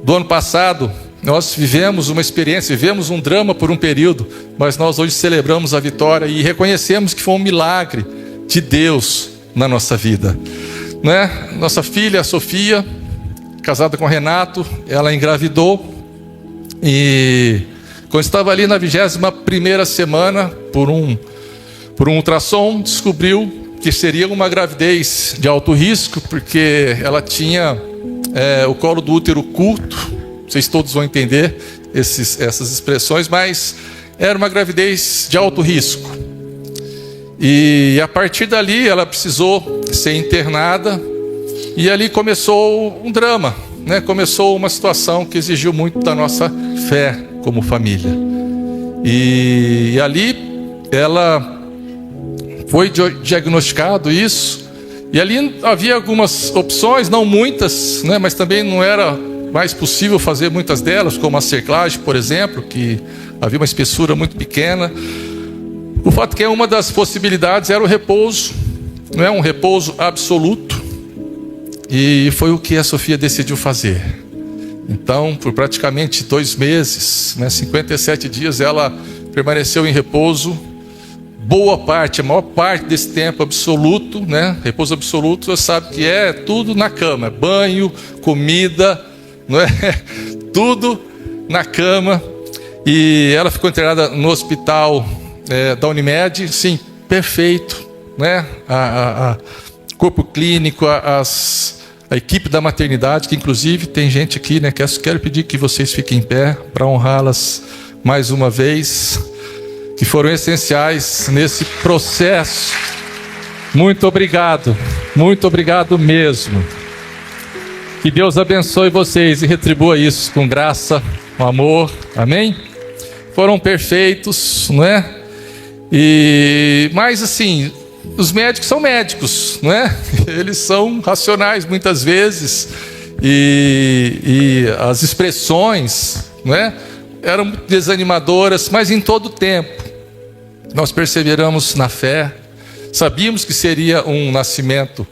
Speaker 1: do ano passado, nós vivemos uma experiência, vivemos um drama por um período, mas nós hoje celebramos a vitória e reconhecemos que foi um milagre de Deus na nossa vida, né? Nossa filha, a Sofia, casada com o Renato, ela engravidou e quando estava ali na 21ª semana, por um ultrassom, descobriu que seria uma gravidez de alto risco, porque ela tinha o colo do útero curto. Vocês todos vão entender essas expressões, mas era uma gravidez de alto risco. E a partir dali ela precisou ser internada, e ali começou um drama, né? Começou uma situação que exigiu muito da nossa fé como família. E ali ela foi diagnosticado isso, e ali havia algumas opções, não muitas, né? Mas também não era mais possível fazer muitas delas, como a cerclagem, por exemplo, que havia uma espessura muito pequena. O fato é que uma das possibilidades era o repouso, não é um repouso absoluto, e foi o que a Sofia decidiu fazer. Então, por praticamente 2 meses, 57 dias, ela permaneceu em repouso. Boa parte, a maior parte desse tempo absoluto, né? Repouso absoluto, você sabe que é tudo na cama, banho, comida, não é? Tudo na cama. E ela ficou internada no hospital da Unimed, sim, perfeito, né? Corpo clínico, a equipe da maternidade, que inclusive tem gente aqui, né? Quero pedir que vocês fiquem em pé para honrá-las mais uma vez, que foram essenciais nesse processo. Muito obrigado mesmo. Que Deus abençoe vocês e retribua isso com graça, com amor, amém? Foram perfeitos, não é? Mas assim, os médicos são médicos, não é? Eles são racionais muitas vezes, e as expressões, não é? Eram desanimadoras, mas em todo o tempo nós perseveramos na fé. Sabíamos que seria um nascimento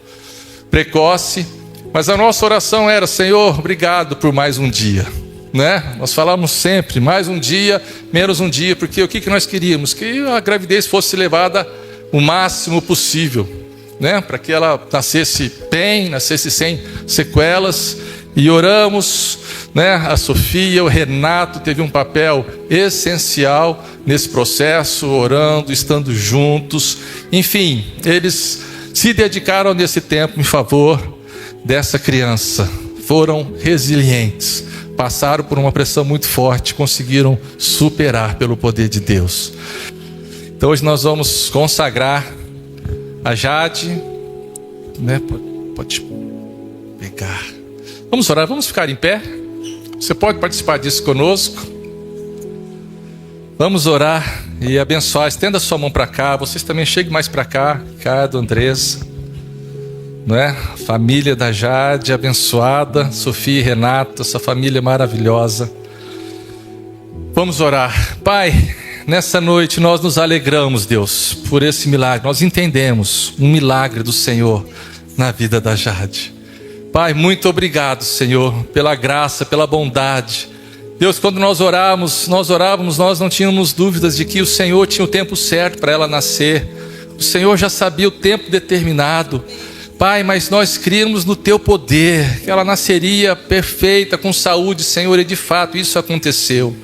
Speaker 1: precoce, mas a nossa oração era: Senhor, obrigado por mais um dia, né? Nós falamos sempre, mais um dia, menos um dia, porque o que nós queríamos? Que a gravidez fosse levada o máximo possível, né? Para que ela nascesse bem, nascesse sem sequelas. E oramos, né? A Sofia, o Renato teve um papel essencial nesse processo, orando, estando juntos. Enfim, eles se dedicaram nesse tempo em favor dessa criança. Foram resilientes, passaram por uma pressão muito forte, conseguiram superar pelo poder de Deus. Então hoje nós vamos consagrar a Jade, né? Pode pegar. Vamos orar, vamos ficar em pé. Você pode participar disso conosco. Vamos orar e abençoar. Estenda a sua mão para cá. Vocês também cheguem mais para cá. Ricardo, Andressa, não é? Família da Jade, abençoada. Sofia e Renato, essa família maravilhosa. Vamos orar. Pai, nessa noite nós nos alegramos, Deus, por esse milagre. Nós entendemos um milagre do Senhor na vida da Jade. Pai, muito obrigado, Senhor, pela graça, pela bondade. Deus, quando nós orávamos, nós não tínhamos dúvidas de que o Senhor tinha o tempo certo para ela nascer. O Senhor já sabia o tempo determinado. Pai, mas nós críamos no Teu poder, que ela nasceria perfeita, com saúde, Senhor, e de fato isso aconteceu.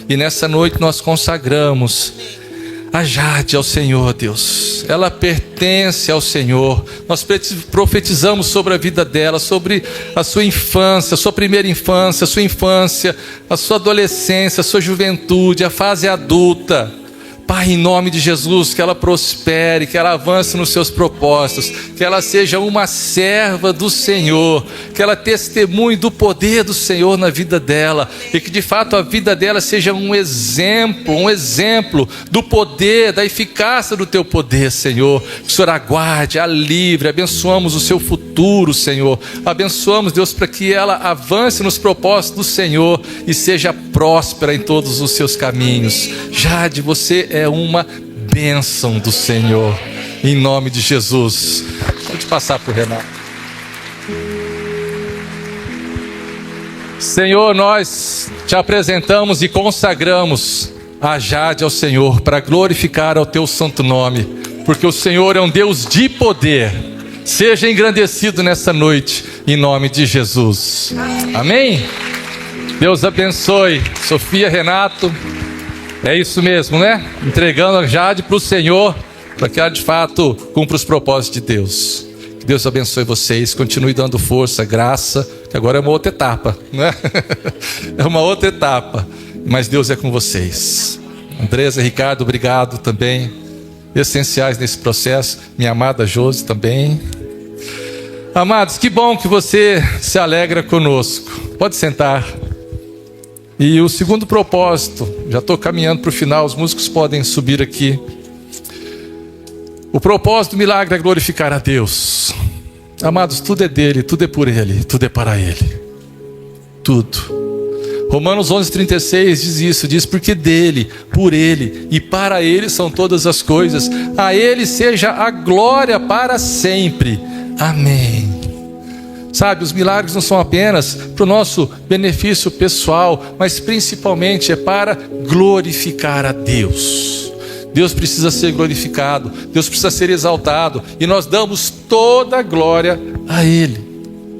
Speaker 1: E nessa noite nós consagramos a Jade ao Senhor, Deus. Ela pertence ao Senhor. Nós profetizamos sobre a vida dela, sobre a sua infância, a sua primeira infância, a sua adolescência, a sua juventude, a fase adulta. Pai, em nome de Jesus, que ela prospere, que ela avance nos seus propósitos, que ela seja uma serva do Senhor, que ela testemunhe do poder do Senhor na vida dela, e que de fato a vida dela seja um exemplo do poder, da eficácia do Teu poder, Senhor. Que o Senhor aguarde, a livre, abençoamos o seu futuro, Senhor. Abençoamos, Deus, para que ela avance nos propósitos do Senhor e seja próspera em todos os seus caminhos. Jade, você é uma bênção do Senhor, em nome de Jesus. Pode passar para o Renato. Senhor, nós te apresentamos e consagramos a Jade ao Senhor, para glorificar ao Teu santo nome, porque o Senhor é um Deus de poder. Seja engrandecido nessa noite, em nome de Jesus. Amém? Deus abençoe Sofia, Renato. É isso mesmo, né? Entregando a Jade para o Senhor, para que ela de fato cumpra os propósitos de Deus. Que Deus abençoe vocês, continue dando força, graça, que agora é uma outra etapa, né? É uma outra etapa, mas Deus é com vocês. Andresa, Ricardo, obrigado também, essenciais nesse processo. Minha amada Josi também. Amados, que bom que você se alegra conosco. Pode sentar. E o segundo propósito, já estou caminhando para o final, os músicos podem subir aqui. O propósito do milagre é glorificar a Deus. Amados, tudo é dele, tudo é por ele, tudo é para ele. Tudo. Romanos 11:36 diz isso, diz: porque dele, por ele e para ele são todas as coisas. A ele seja a glória para sempre. Amém. Sabe, os milagres não são apenas para o nosso benefício pessoal, mas principalmente é para glorificar a Deus. Deus precisa ser glorificado, Deus precisa ser exaltado, e nós damos toda a glória a Ele,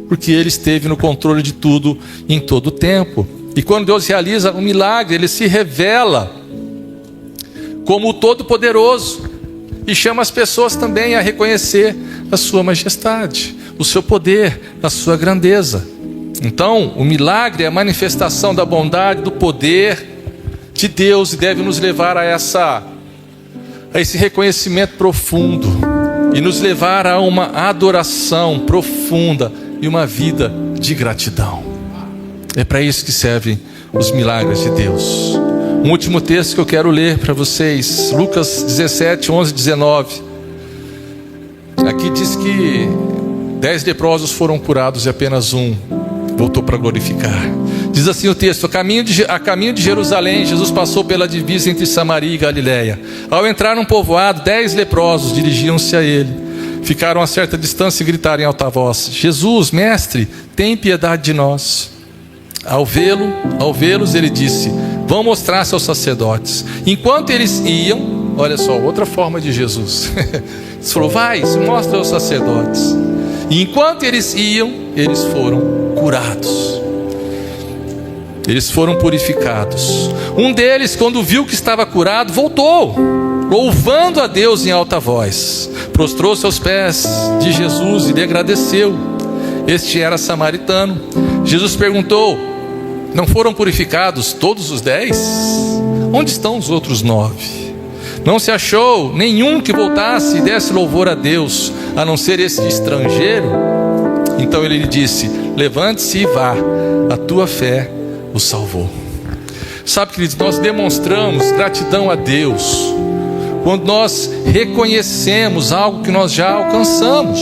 Speaker 1: porque Ele esteve no controle de tudo em todo o tempo. E quando Deus realiza um milagre, Ele se revela como o Todo-Poderoso e chama as pessoas também a reconhecer a sua majestade, o seu poder, a sua grandeza. Então, o milagre é a manifestação da bondade, do poder de Deus, e deve nos levar a esse reconhecimento profundo e nos levar a uma adoração profunda e uma vida de gratidão. É para isso que servem os milagres de Deus. Um último texto que eu quero ler para vocês, Lucas 17, 11, 19. Aqui diz que 10 leprosos foram curados e apenas um voltou para glorificar. Diz assim o texto: a caminho de Jerusalém, Jesus passou pela divisa entre Samaria e Galiléia. Ao entrar num povoado, 10 leprosos dirigiam-se a ele. Ficaram a certa distância e gritaram em alta voz: Jesus, mestre, tem piedade de nós. Ao vê-los, ele disse: vão mostrar-se aos sacerdotes. Enquanto eles iam, olha só, outra forma de Jesus. Ele falou: vai, se mostra aos sacerdotes. E enquanto eles iam, eles foram curados. Eles foram purificados. Um deles, quando viu que estava curado, voltou, louvando a Deus em alta voz. Prostrou-se aos pés de Jesus e lhe agradeceu. Este era samaritano. Jesus perguntou: não foram purificados todos os 10? Onde estão os outros 9? Não se achou nenhum que voltasse e desse louvor a Deus, a não ser esse estrangeiro? Então ele lhe disse: levante-se e vá, a tua fé o salvou. Sabe, queridos, nós demonstramos gratidão a Deus quando nós reconhecemos algo que nós já alcançamos.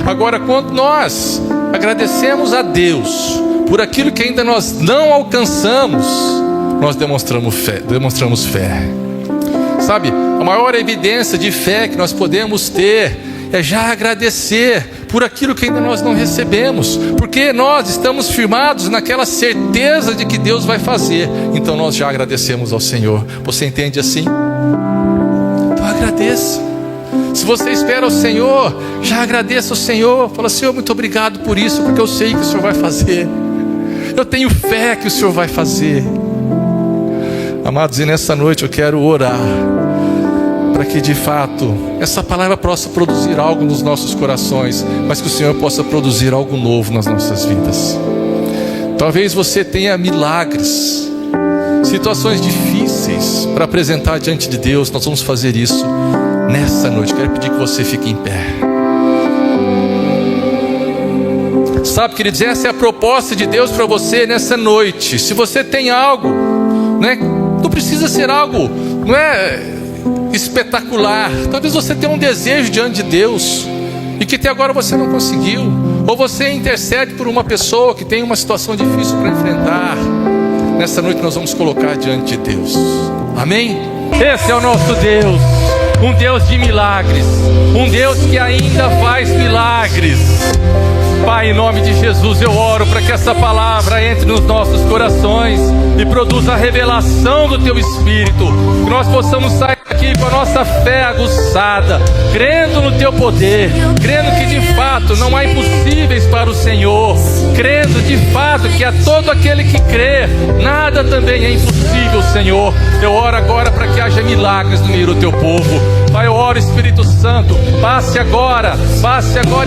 Speaker 1: Agora, quando nós agradecemos a Deus por aquilo que ainda nós não alcançamos, nós demonstramos fé. Sabe, a maior evidência de fé que nós podemos ter é já agradecer por aquilo que ainda nós não recebemos, porque nós estamos firmados naquela certeza de que Deus vai fazer, então nós já agradecemos ao Senhor. Você entende assim? Então agradeça. Se você espera o Senhor, já agradeça ao Senhor. Fala: Senhor, muito obrigado por isso, porque eu sei que o Senhor vai fazer. Eu tenho fé que o Senhor vai fazer. Amados, e nessa noite eu quero orar para que de fato essa palavra possa produzir algo nos nossos corações, mas que o Senhor possa produzir algo novo nas nossas vidas. Talvez você tenha milagres, situações difíceis para apresentar diante de Deus. Nós vamos fazer isso nessa noite. Quero pedir que você fique em pé. Sabe, queridos, essa é a proposta de Deus para você nessa noite. Se você tem algo, não precisa ser algo, espetacular. Talvez você tenha um desejo diante de Deus e que até agora você não conseguiu, ou você intercede por uma pessoa que tem uma situação difícil para enfrentar. Nessa noite nós vamos colocar diante de Deus. Amém? Esse é o nosso Deus, um Deus de milagres, um Deus que ainda faz milagres. Pai, em nome de Jesus, eu oro para que essa palavra entre nos nossos corações e produza a revelação do Teu Espírito, que nós possamos sair aqui com a nossa fé aguçada, crendo no Teu poder, crendo que de fato não há impossíveis para o Senhor, crendo de fato que a todo aquele que crê, nada também é impossível, Senhor. Eu oro agora para que haja milagres no meio do Teu povo. Pai, eu oro, Espírito Santo, passe agora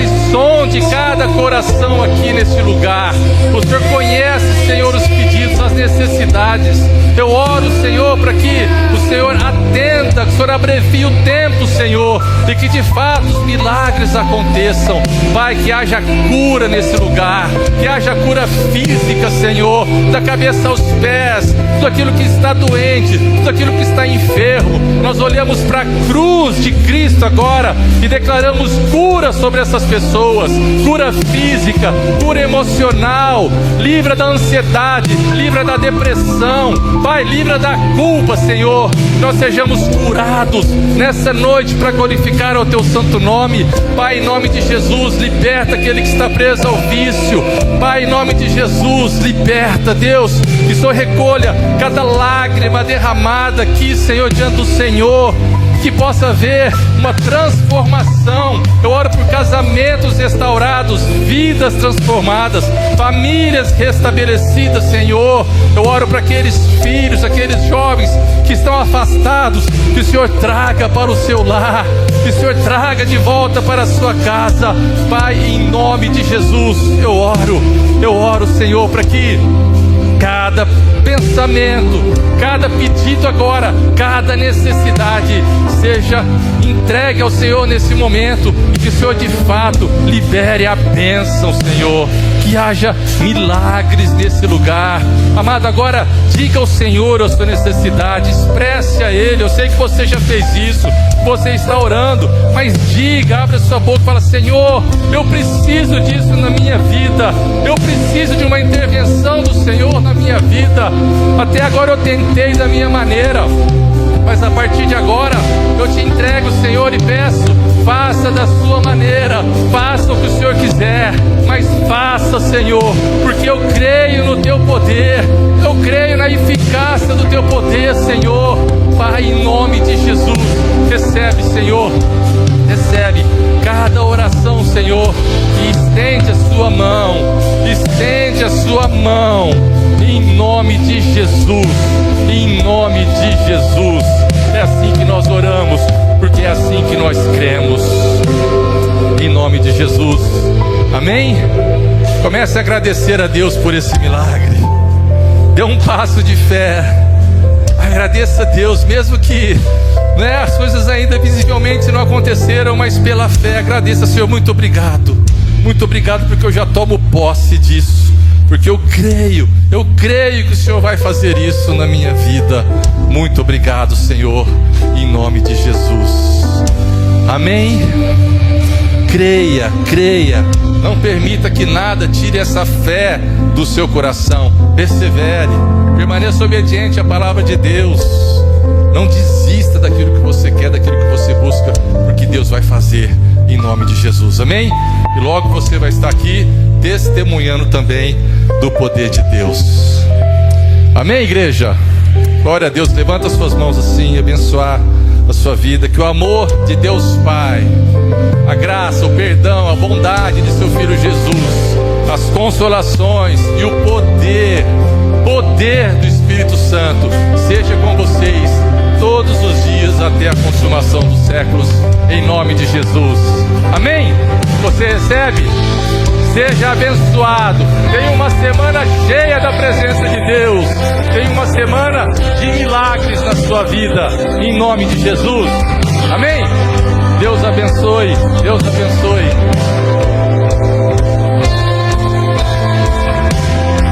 Speaker 1: e sonde cada coração aqui nesse lugar. O Senhor conhece, Senhor, os pedidos, as necessidades. Eu oro, Senhor, para que o Senhor atenda, que o Senhor abrevie o tempo, Senhor, e que de fato os milagres aconteçam. Pai, que haja cura nesse lugar, que haja cura física, Senhor, da cabeça aos pés, tudo aquilo que está doente, tudo aquilo que está enfermo. Nós olhamos para a cruz de Cristo agora e declaramos cura sobre essas pessoas, cura física, cura emocional. Livra da ansiedade, livra da depressão, Pai, livra da culpa, Senhor. Nós sejamos curados nessa noite para glorificar o Teu santo nome. Pai, em nome de Jesus, liberta aquele que está preso ao vício. Pai, em nome de Jesus, liberta, Deus, que o Senhor recolha cada lágrima derramada aqui, Senhor, diante do Senhor, que possa haver uma transformação. Eu oro por casamentos restaurados, vidas transformadas, famílias restabelecidas, Senhor. Eu oro para aqueles filhos, aqueles jovens que estão afastados, que o Senhor traga para o seu lar, que o Senhor traga de volta para a sua casa. Pai, em nome de Jesus, eu oro, Senhor, para que cada pensamento, cada pedido agora, cada necessidade seja entregue ao Senhor nesse momento, e que o Senhor de fato libere a bênção, Senhor, que haja milagres nesse lugar. Amado, agora diga ao Senhor a sua necessidade, expresse a Ele. Eu sei que você já fez isso, você está orando, mas diga, abre a sua boca e fala: Senhor, eu preciso disso na minha vida, eu preciso de uma intervenção do Senhor na minha vida. Até agora eu tentei da minha maneira, mas a partir de agora eu te entrego, Senhor, e peço: faça da sua maneira, faça o que o Senhor quiser, mas faça, Senhor, porque eu creio no Teu poder, eu creio na eficácia do Teu poder, Senhor. Pai, em nome de Jesus, recebe, Senhor, recebe cada oração, Senhor, e estende a sua mão, em nome de Jesus, em nome de Jesus. É assim que nós oramos, porque é assim que nós cremos, em nome de Jesus. Amém? Comece a agradecer a Deus por esse milagre. Dê um passo de fé, agradeça a Deus, mesmo que as coisas ainda visivelmente não aconteceram, mas pela fé agradeça: Senhor, muito obrigado porque eu já tomo posse disso, porque eu creio que o Senhor vai fazer isso na minha vida. Muito obrigado, Senhor, em nome de Jesus. Amém? Creia, não permita que nada tire essa fé do seu coração. Persevere, permaneça obediente à palavra de Deus. Não desista daquilo que você quer, daquilo que você busca, porque Deus vai fazer em nome de Jesus, amém? E logo você vai estar aqui testemunhando também do poder de Deus. Amém, igreja? Glória a Deus. Levanta as suas mãos assim e abençoar a sua vida. Que o amor de Deus Pai, a graça, o perdão, a bondade de seu Filho Jesus, as consolações e o poder do Espírito Santo seja com vocês todos os dias até a consumação dos séculos, em nome de Jesus. Amém? Você recebe? Seja abençoado. Tenha uma semana cheia da presença de Deus. Tenha uma semana de milagres na sua vida, em nome de Jesus. Amém? Deus abençoe. Deus abençoe.